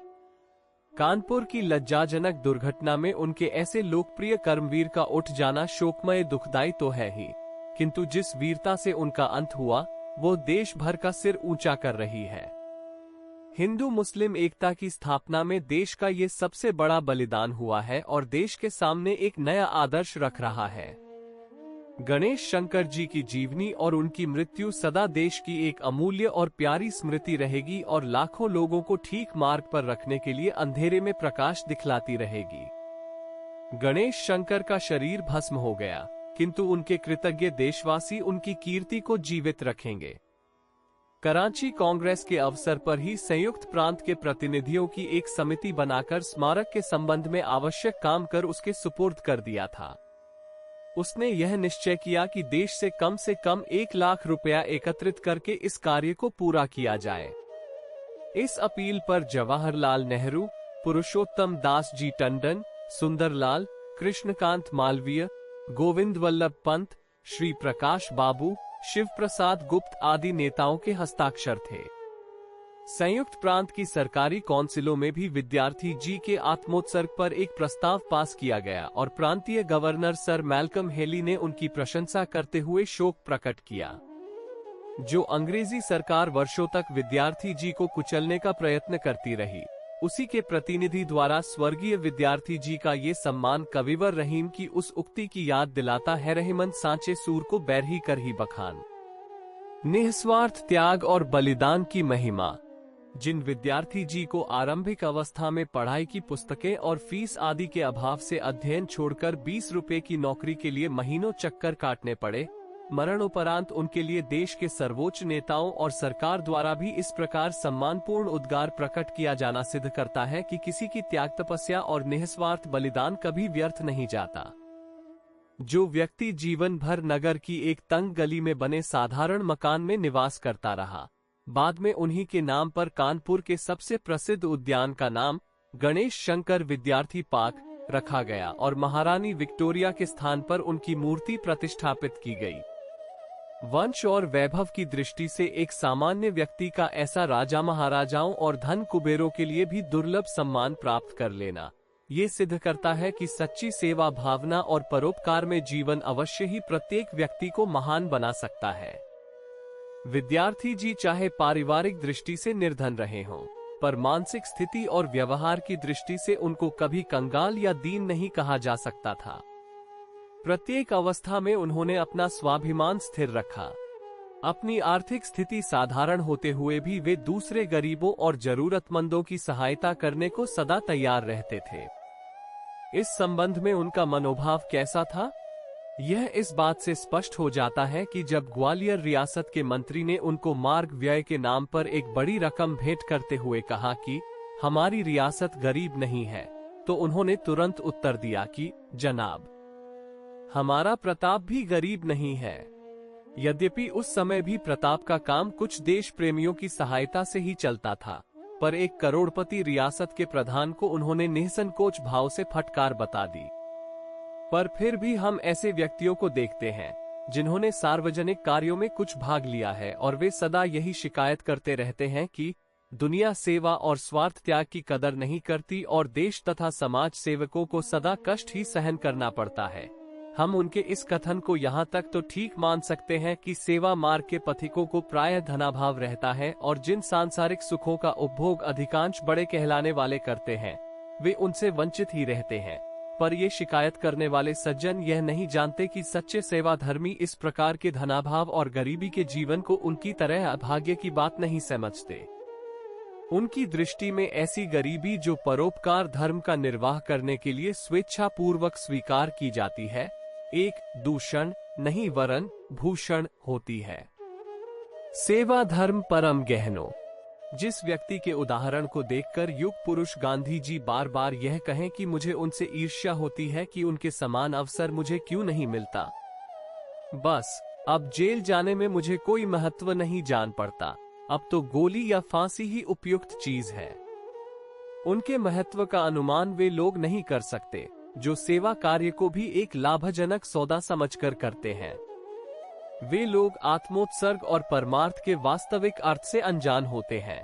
कानपुर की लज्जाजनक दुर्घटना में उनके ऐसे लोकप्रिय कर्मवीर का उठ जाना शोकमय दुखदायी तो है ही, किंतु जिस वीरता से उनका अंत हुआ वो देश भर का सिर ऊंचा कर रही है। हिंदू मुस्लिम एकता की स्थापना में देश का ये सबसे बड़ा बलिदान हुआ है और देश के सामने एक नया आदर्श रख रहा है। गणेश शंकर जी की जीवनी और उनकी मृत्यु सदा देश की एक अमूल्य और प्यारी स्मृति रहेगी और लाखों लोगों को ठीक मार्ग पर रखने के लिए अंधेरे में प्रकाश दिखलाती रहेगी। गणेश शंकर का शरीर भस्म हो गया, किंतु उनके कृतज्ञ देशवासी उनकी कीर्ति को जीवित रखेंगे। कराची कांग्रेस के अवसर पर ही संयुक्त प्रांत के प्रतिनिधियों की एक समिति बनाकर स्मारक के संबंध में आवश्यक काम कर उसके सुपुर्द कर दिया था। उसने यह निश्चय किया कि देश से कम 1 लाख रुपया एकत्रित करके इस कार्य को पूरा किया जाए। इस अपील पर जवाहरलाल नेहरू, पुरुषोत्तम दास जी टंडन, सुंदरलाल, कृष्णकांत मालवीय, गोविंद वल्लभ पंत, श्री प्रकाश बाबू, शिव प्रसाद गुप्त आदि नेताओं के हस्ताक्षर थे। संयुक्त प्रांत की सरकारी काउंसिलों में भी विद्यार्थी जी के आत्मोत्सर्ग पर एक प्रस्ताव पास किया गया और प्रांतीय गवर्नर सर मैल्कम हेली ने उनकी प्रशंसा करते हुए शोक प्रकट किया। जो अंग्रेजी सरकार वर्षों तक विद्यार्थी जी को कुचलने का प्रयत्न करती रही, उसी के प्रतिनिधि द्वारा स्वर्गीय विद्यार्थी जी का ये सम्मान कविवर रहीम की उस उक्ति की याद दिलाता है, रहमन सांचे सूर को बैरही कर ही बखान। निस्वार्थ त्याग और बलिदान की महिमा। जिन विद्यार्थी जी को आरंभिक अवस्था में पढ़ाई की पुस्तकें और फीस आदि के अभाव से अध्ययन छोड़कर 20 रुपए की नौकरी के लिए महीनों चक्कर काटने पड़े, मरणोपरांत उनके लिए देश के सर्वोच्च नेताओं और सरकार द्वारा भी इस प्रकार सम्मानपूर्ण उद्गार प्रकट किया जाना सिद्ध करता है कि किसी की त्याग तपस्या और निस्वार्थ बलिदान कभी व्यर्थ नहीं जाता। जो व्यक्ति जीवन भर नगर की एक तंग गली में बने साधारण मकान में निवास करता रहा, बाद में उन्हीं के नाम पर कानपुर के सबसे प्रसिद्ध उद्यान का नाम गणेश शंकर विद्यार्थी पार्क रखा गया और महारानी विक्टोरिया के स्थान पर उनकी मूर्ति प्रतिष्ठापित की गई। वंश और वैभव की दृष्टि से एक सामान्य व्यक्ति का ऐसा राजा महाराजाओं और धन कुबेरों के लिए भी दुर्लभ सम्मान प्राप्त कर लेना, ये सिद्ध करता है कि सच्ची सेवा भावना और परोपकार में जीवन अवश्य ही प्रत्येक व्यक्ति को महान बना सकता है। विद्यार्थी जी चाहे पारिवारिक दृष्टि से निर्धन रहे हों, पर मानसिक स्थिति और व्यवहार की दृष्टि से उनको कभी कंगाल या दीन नहीं कहा जा सकता था। प्रत्येक अवस्था में उन्होंने अपना स्वाभिमान स्थिर रखा। अपनी आर्थिक स्थिति साधारण होते हुए भी वे दूसरे गरीबों और जरूरतमंदों की सहायता करने को सदा तैयार रहते थे। इस संबंध में उनका मनोभाव कैसा था, यह इस बात से स्पष्ट हो जाता है कि जब ग्वालियर रियासत के मंत्री ने उनको मार्ग व्यय के नाम पर एक बड़ी रकम भेंट करते हुए कहा कि हमारी रियासत गरीब नहीं है, तो उन्होंने तुरंत उत्तर दिया कि जनाब, हमारा प्रताप भी गरीब नहीं है। यद्यपि उस समय भी प्रताप का काम कुछ देश प्रेमियों की सहायता से ही चलता था, पर एक करोड़पति रियासत के प्रधान को उन्होंने निःसंकोच भाव से फटकार बता दी। पर फिर भी हम ऐसे व्यक्तियों को देखते हैं जिन्होंने सार्वजनिक कार्यों में कुछ भाग लिया है और वे सदा यही शिकायत करते रहते हैं कि दुनिया सेवा और स्वार्थ त्याग की कदर नहीं करती और देश तथा समाज सेवकों को सदा कष्ट ही सहन करना पड़ता है। हम उनके इस कथन को यहाँ तक तो ठीक मान सकते हैं कि सेवा मार्ग के पथिकों को प्रायः धनाभाव रहता है और जिन सांसारिक सुखों का उपभोग अधिकांश बड़े कहलाने वाले करते हैं, वे उनसे वंचित ही रहते हैं। पर ये शिकायत करने वाले सज्जन यह नहीं जानते कि सच्चे सेवाधर्मी इस प्रकार के धनाभाव और गरीबी के जीवन को उनकी तरह अभाग्य की बात नहीं समझते। उनकी दृष्टि में ऐसी गरीबी जो परोपकार धर्म का निर्वाह करने के लिए स्वेच्छा पूर्वक स्वीकार की जाती है, एक दूषण नहीं वरन भूषण होती है। सेवा धर्म परम गहनो। जिस व्यक्ति के उदाहरण को देखकर युग पुरुष गांधी जी बार बार यह कहें कि मुझे उनसे ईर्ष्या होती है कि उनके समान अवसर मुझे क्यों नहीं मिलता, बस अब जेल जाने में मुझे कोई महत्व नहीं जान पड़ता, अब तो गोली या फांसी ही उपयुक्त चीज है। उनके महत्व का अनुमान वे लोग नहीं कर सकते जो सेवा कार्य को भी एक लाभजनक सौदा समझकर करते हैं। वे लोग आत्मोत्सर्ग और परमार्थ के वास्तविक अर्थ से अनजान होते हैं।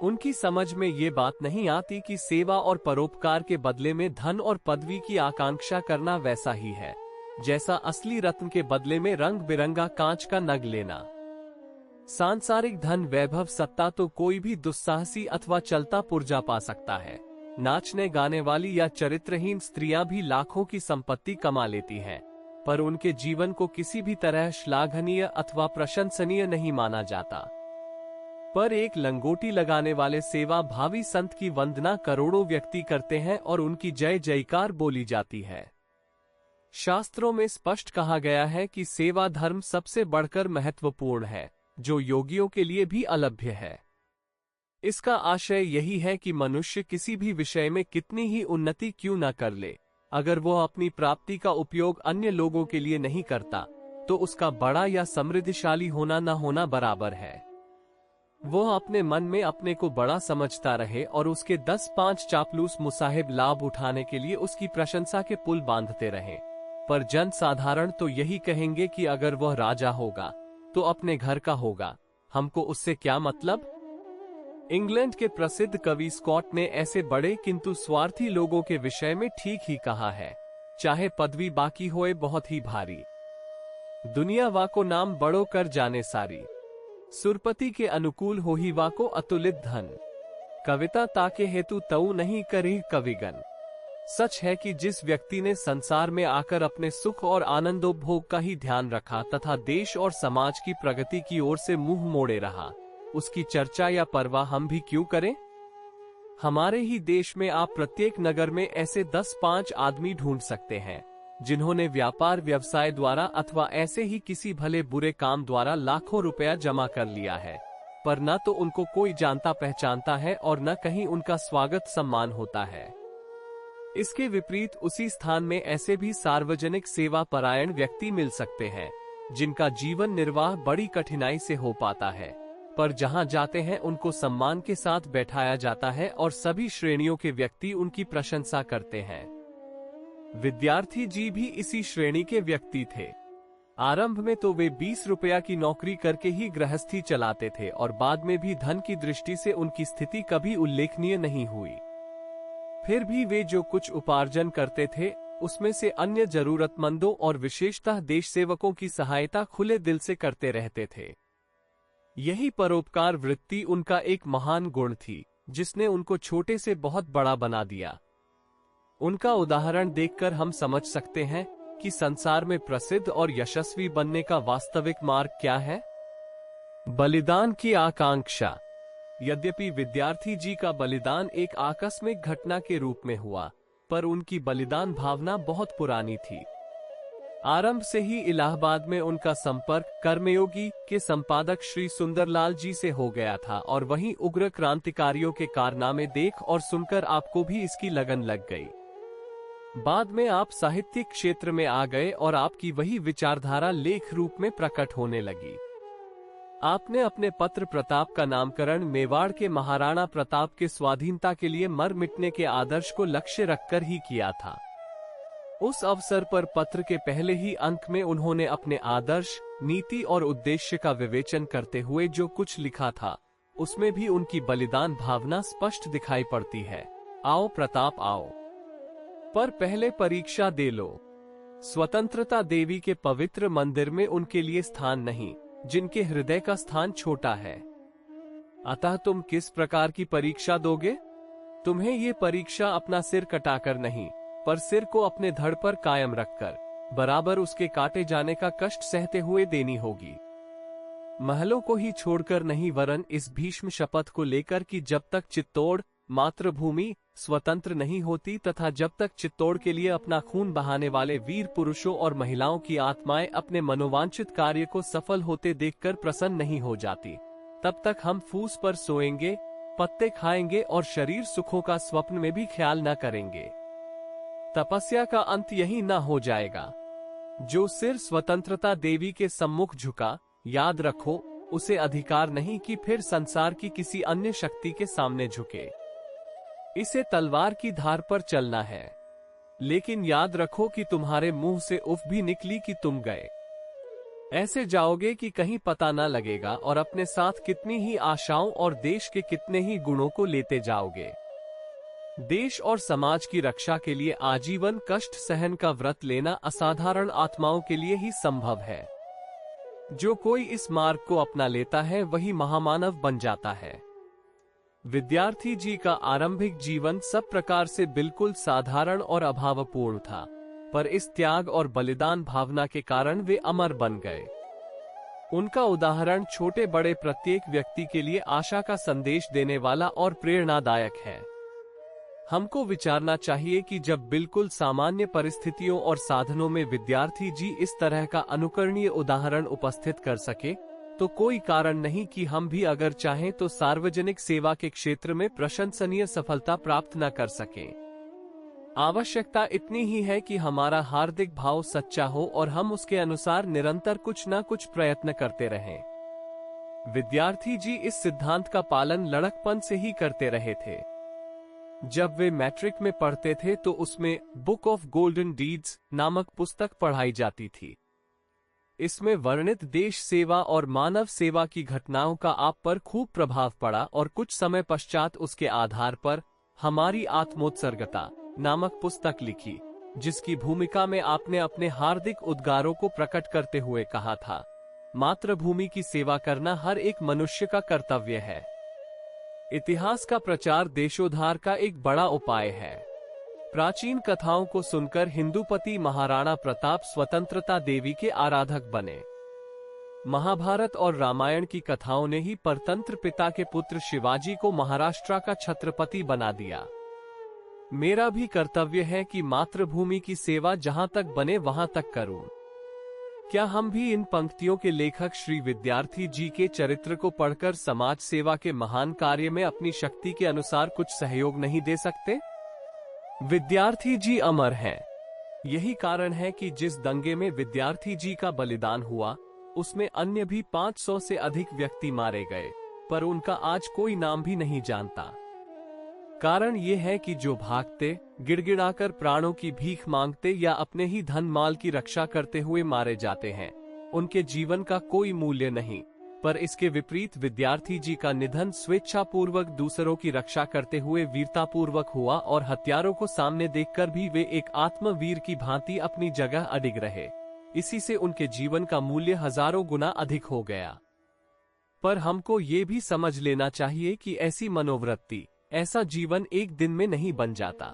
उनकी समझ में ये बात नहीं आती कि सेवा और परोपकार के बदले में धन और पदवी की आकांक्षा करना वैसा ही है जैसा असली रत्न के बदले में रंग बिरंगा कांच का नग लेना। सांसारिक धन वैभव सत्ता तो कोई भी दुस्साहसी अथवा चलता पुर्जा पा सकता है। नाचने गाने वाली या चरित्रहीन स्त्रियां भी लाखों की संपत्ति कमा लेती हैं, पर उनके जीवन को किसी भी तरह श्लाघनीय अथवा प्रशंसनीय नहीं माना जाता। पर एक लंगोटी लगाने वाले सेवा भावी संत की वंदना करोड़ों व्यक्ति करते हैं और उनकी जय जयकार बोली जाती है। शास्त्रों में स्पष्ट कहा गया है कि सेवा धर्म सबसे बढ़कर महत्वपूर्ण है, जो योगियों के लिए भी अलभ्य है। इसका आशय यही है कि मनुष्य किसी भी विषय में कितनी ही उन्नति क्यों न कर ले, अगर वो अपनी प्राप्ति का उपयोग अन्य लोगों के लिए नहीं करता, तो उसका बड़ा या समृद्धशाली होना न होना बराबर है। वो अपने मन में अपने को बड़ा समझता रहे और उसके 10-5 चापलूस मुसाहिब लाभ उठाने के लिए उसकी प्रशंसा के पुल बांधते रहें। पर जन साधारण तो यही कहेंगे कि अगर वह राजा होगा तो अपने घर का होगा, हमको उससे क्या मतलब। इंग्लैंड के प्रसिद्ध कवि स्कॉट ने ऐसे बड़े किंतु स्वार्थी लोगों के विषय में ठीक ही कहा है, चाहे पदवी बाकी होए बहुत ही भारी, दुनिया वाको नाम बड़ो कर जाने सारी, सुरपति के अनुकूल हो ही वाको अतुलित धन, कविता ताके हेतु तऊ नहीं करे कविगन। सच है कि जिस व्यक्ति ने संसार में आकर अपने सुख और आनंदोपभोग का ही ध्यान रखा तथा देश और समाज की प्रगति की ओर से मुंह मोड़े रहा, उसकी चर्चा या परवाह हम भी क्यों करें। हमारे ही देश में आप प्रत्येक नगर में ऐसे 10-5 आदमी ढूंढ सकते हैं जिन्होंने व्यापार व्यवसाय द्वारा अथवा ऐसे ही किसी भले बुरे काम द्वारा लाखों रुपया जमा कर लिया है, पर न तो उनको कोई जानता पहचानता है और न कहीं उनका स्वागत सम्मान होता है। इसके विपरीत उसी स्थान में ऐसे भी सार्वजनिक सेवा परायण व्यक्ति मिल सकते हैं जिनका जीवन निर्वाह बड़ी कठिनाई से हो पाता है, पर जहां जाते हैं उनको सम्मान के साथ बैठाया जाता है और सभी श्रेणियों के व्यक्ति उनकी प्रशंसा करते हैं। विद्यार्थी जी भी इसी श्रेणी के व्यक्ति थे। आरंभ में तो वे 20 रुपया की नौकरी करके ही गृहस्थी चलाते थे और बाद में भी धन की दृष्टि से उनकी स्थिति कभी उल्लेखनीय नहीं हुई। फिर भी वे जो कुछ उपार्जन करते थे उसमें से अन्य जरूरतमंदों और विशेषतः देश सेवकों की सहायता खुले दिल से करते रहते थे। यही परोपकार वृत्ति उनका एक महान गुण थी जिसने उनको छोटे से बहुत बड़ा बना दिया। उनका उदाहरण देखकर हम समझ सकते हैं कि संसार में प्रसिद्ध और यशस्वी बनने का वास्तविक मार्ग क्या है। बलिदान की आकांक्षा। यद्यपि विद्यार्थी जी का बलिदान एक आकस्मिक घटना के रूप में हुआ, पर उनकी बलिदान भावना बहुत पुरानी थी। आरंभ से ही इलाहाबाद में उनका संपर्क कर्मयोगी के संपादक श्री सुंदरलाल जी से हो गया था और वहीं उग्र क्रांतिकारियों के कारनामे देख और सुनकर आपको भी इसकी लगन लग गई। बाद में आप साहित्यिक क्षेत्र में आ गए और आपकी वही विचारधारा लेख रूप में प्रकट होने लगी। आपने अपने पत्र प्रताप का नामकरण मेवाड़ के महाराणा प्रताप के स्वाधीनता के लिए मर मिटने के आदर्श को लक्ष्य रखकर ही किया था। उस अवसर पर पत्र के पहले ही अंक में उन्होंने अपने आदर्श, नीति और उद्देश्य का विवेचन करते हुए जो कुछ लिखा था उसमें भी उनकी बलिदान भावना स्पष्ट दिखाई पड़ती है। आओ प्रताप आओ, पर पहले परीक्षा दे लो। स्वतंत्रता देवी के पवित्र मंदिर में उनके लिए स्थान नहीं, जिनके हृदय का स्थान छोटा है। अतः तुम किस प्रकार की परीक्षा दोगे? तुम्हें ये परीक्षा अपना सिर कटाकर नहीं, पर सिर को अपने धड़ पर कायम रखकर बराबर उसके काटे जाने का कष्ट सहते हुए देनी होगी। महलों को ही छोड़कर नहीं, वरन इस भीष्म शपथ को लेकर कि जब तक चित्तौड़ मातृभूमि स्वतंत्र नहीं होती तथा जब तक चित्तौड़ के लिए अपना खून बहाने वाले वीर पुरुषों और महिलाओं की आत्माएं अपने मनोवांछित कार्य को सफल होते देखकर प्रसन्न नहीं हो जाती, तब तक हम फूस पर सोएंगे, पत्ते खाएंगे और शरीर सुखों का स्वप्न में भी ख्याल न करेंगे। तपस्या का अंत यही न हो जाएगा। जो सिर स्वतंत्रता देवी के सम्मुख झुका, याद रखो उसे अधिकार नहीं कि फिर संसार की किसी अन्य शक्ति के सामने झुके। इसे तलवार की धार पर चलना है, लेकिन याद रखो कि तुम्हारे मुंह से उफ भी निकली कि तुम गए। ऐसे जाओगे कि कहीं पता न लगेगा और अपने साथ कितनी ही आशाओं और देश के कितने ही गुणों को लेते जाओगे। देश और समाज की रक्षा के लिए आजीवन कष्ट सहन का व्रत लेना असाधारण आत्माओं के लिए ही संभव है। जो कोई इस मार्ग को अपना लेता है वही महामानव बन जाता है। विद्यार्थी जी का आरंभिक जीवन सब प्रकार से बिल्कुल साधारण और अभावपूर्ण था, पर इस त्याग और बलिदान भावना के कारण वे अमर बन गए। उनका उदाहरण छोटे बड़े प्रत्येक व्यक्ति के लिए आशा का संदेश देने वाला और प्रेरणादायक है। हमको विचारना चाहिए कि जब बिल्कुल सामान्य परिस्थितियों और साधनों में विद्यार्थी जी इस तरह का अनुकरणीय उदाहरण उपस्थित कर सके, तो कोई कारण नहीं कि हम भी अगर चाहें तो सार्वजनिक सेवा के क्षेत्र में प्रशंसनीय सफलता प्राप्त न कर सकें। आवश्यकता इतनी ही है कि हमारा हार्दिक भाव सच्चा हो और हम उसके अनुसार निरंतर कुछ न कुछ प्रयत्न करते रहें। विद्यार्थी जी इस सिद्धांत का पालन लड़कपन से ही करते रहे थे। जब वे मैट्रिक में पढ़ते थे तो उसमें बुक ऑफ गोल्डन डीड्स नामक पुस्तक पढ़ाई जाती थी। इसमें वर्णित देश सेवा और मानव सेवा की घटनाओं का आप पर खूब प्रभाव पड़ा और कुछ समय पश्चात उसके आधार पर हमारी आत्मोत्सर्गता नामक पुस्तक लिखी, जिसकी भूमिका में आपने अपने हार्दिक उद्गारों को प्रकट करते हुए कहा था, मातृभूमि की सेवा करना हर एक मनुष्य का कर्तव्य है। इतिहास का प्रचार देशोद्धार का एक बड़ा उपाय है। प्राचीन कथाओं को सुनकर हिंदूपति महाराणा प्रताप स्वतंत्रता देवी के आराधक बने। महाभारत और रामायण की कथाओं ने ही परतंत्र पिता के पुत्र शिवाजी को महाराष्ट्र का छत्रपति बना दिया। मेरा भी कर्तव्य है कि मातृभूमि की सेवा जहां तक बने वहां तक करूं। क्या हम भी इन पंक्तियों के लेखक श्री विद्यार्थी जी के चरित्र को पढ़कर समाज सेवा के महान कार्य में अपनी शक्ति के अनुसार कुछ सहयोग नहीं दे सकते? विद्यार्थी जी अमर हैं। यही कारण है कि जिस दंगे में विद्यार्थी जी का बलिदान हुआ, उसमें अन्य भी 500 से अधिक व्यक्ति मारे गए, पर उनका आज कोई नाम भी नहीं जानता। कारण ये है कि जो भागते, गिड़गिड़ाकर प्राणों की भीख मांगते या अपने ही धन माल की रक्षा करते हुए मारे जाते हैं, उनके जीवन का कोई मूल्य नहीं। पर इसके विपरीत विद्यार्थी जी का निधन स्वेच्छापूर्वक दूसरों की रक्षा करते हुए वीरतापूर्वक हुआ और हथियारों को सामने देखकर भी वे एक आत्मवीर की भांति अपनी जगह अडिग रहे। इसी से उनके जीवन का मूल्य हजारों गुना अधिक हो गया। पर हमको ये भी समझ लेना चाहिए कि ऐसी मनोवृत्ति, ऐसा जीवन एक दिन में नहीं बन जाता।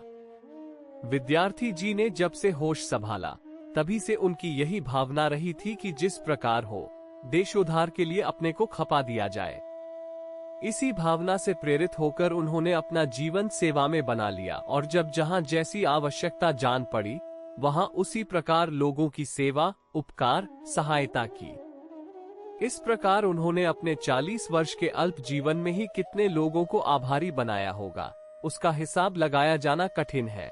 विद्यार्थी जी ने जब से होश संभाला, तभी से उनकी यही भावना रही थी कि जिस प्रकार हो, देशोद्धार के लिए अपने को खपा दिया जाए। इसी भावना से प्रेरित होकर उन्होंने अपना जीवन सेवा में बना लिया और जब जहां जैसी आवश्यकता जान पड़ी, वहां उसी प्रकार लोगों की सेवा, उपकार, सहायता की। इस प्रकार उन्होंने अपने 40 वर्ष के अल्प जीवन में ही कितने लोगों को आभारी बनाया होगा, उसका हिसाब लगाया जाना कठिन है।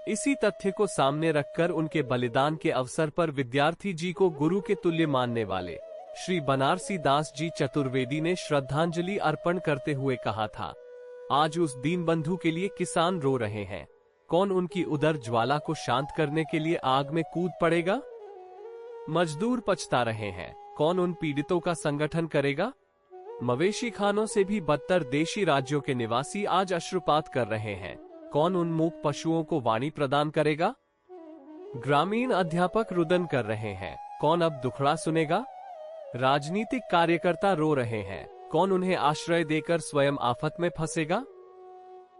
इसी तथ्य को सामने रखकर उनके बलिदान के अवसर पर विद्यार्थी जी को गुरु के तुल्य मानने वाले श्री बनारसी दास जी चतुर्वेदी ने श्रद्धांजलि अर्पण करते हुए कहा था, आज उस दीनबंधु के लिए किसान रो रहे हैं, कौन उनकी उदर ज्वाला को शांत करने के लिए आग में कूद पड़ेगा? मजदूर पछता रहे हैं, कौन उन पीड़ितों का संगठन करेगा? मवेशी खानों से भी बदतर देशी राज्यों के निवासी आज अश्रुपात कर रहे हैं, कौन उन मूक पशुओं को वाणी प्रदान करेगा? ग्रामीण अध्यापक रुदन कर रहे हैं, कौन अब दुखड़ा सुनेगा? राजनीतिक कार्यकर्ता रो रहे हैं, कौन उन्हें आश्रय देकर स्वयं आफत में फंसेगा?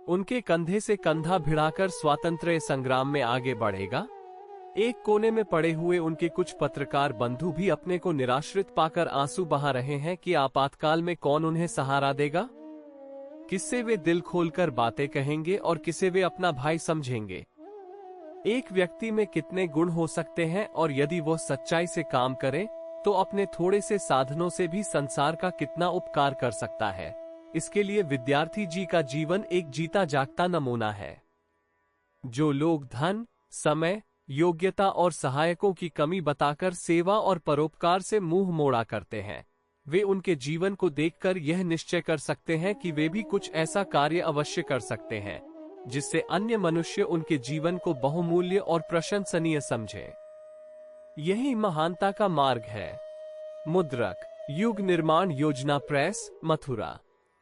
उनके कंधे से कंधा भिड़ाकर स्वातंत्र्य संग्राम में आगे बढ़ेगा? एक कोने में पड़े हुए उनके कुछ पत्रकार बंधु भी अपने को निराश्रित पाकर आंसू बहा रहे हैं कि आपातकाल में कौन उन्हें सहारा देगा? किससे वे दिल खोलकर बातें कहेंगे और किसे वे अपना भाई समझेंगे? एक व्यक्ति में कितने गुण हो सकते हैं और यदि वह सच्चाई से काम करे तो अपने थोड़े से साधनों से भी संसार का कितना उपकार कर सकता है। इसके लिए विद्यार्थी जी का जीवन एक जीता जागता नमूना है। जो लोग धन, समय, योग्यता और सहायकों की कमी बताकर सेवा और परोपकार से मुंह मोड़ा करते हैं, वे उनके जीवन को देखकर यह निश्चय कर सकते हैं कि वे भी कुछ ऐसा कार्य अवश्य कर सकते हैं जिससे अन्य मनुष्य उनके जीवन को बहुमूल्य और प्रशंसनीय समझे। यही महानता का मार्ग है। मुद्रक, युग निर्माण योजना प्रेस, मथुरा।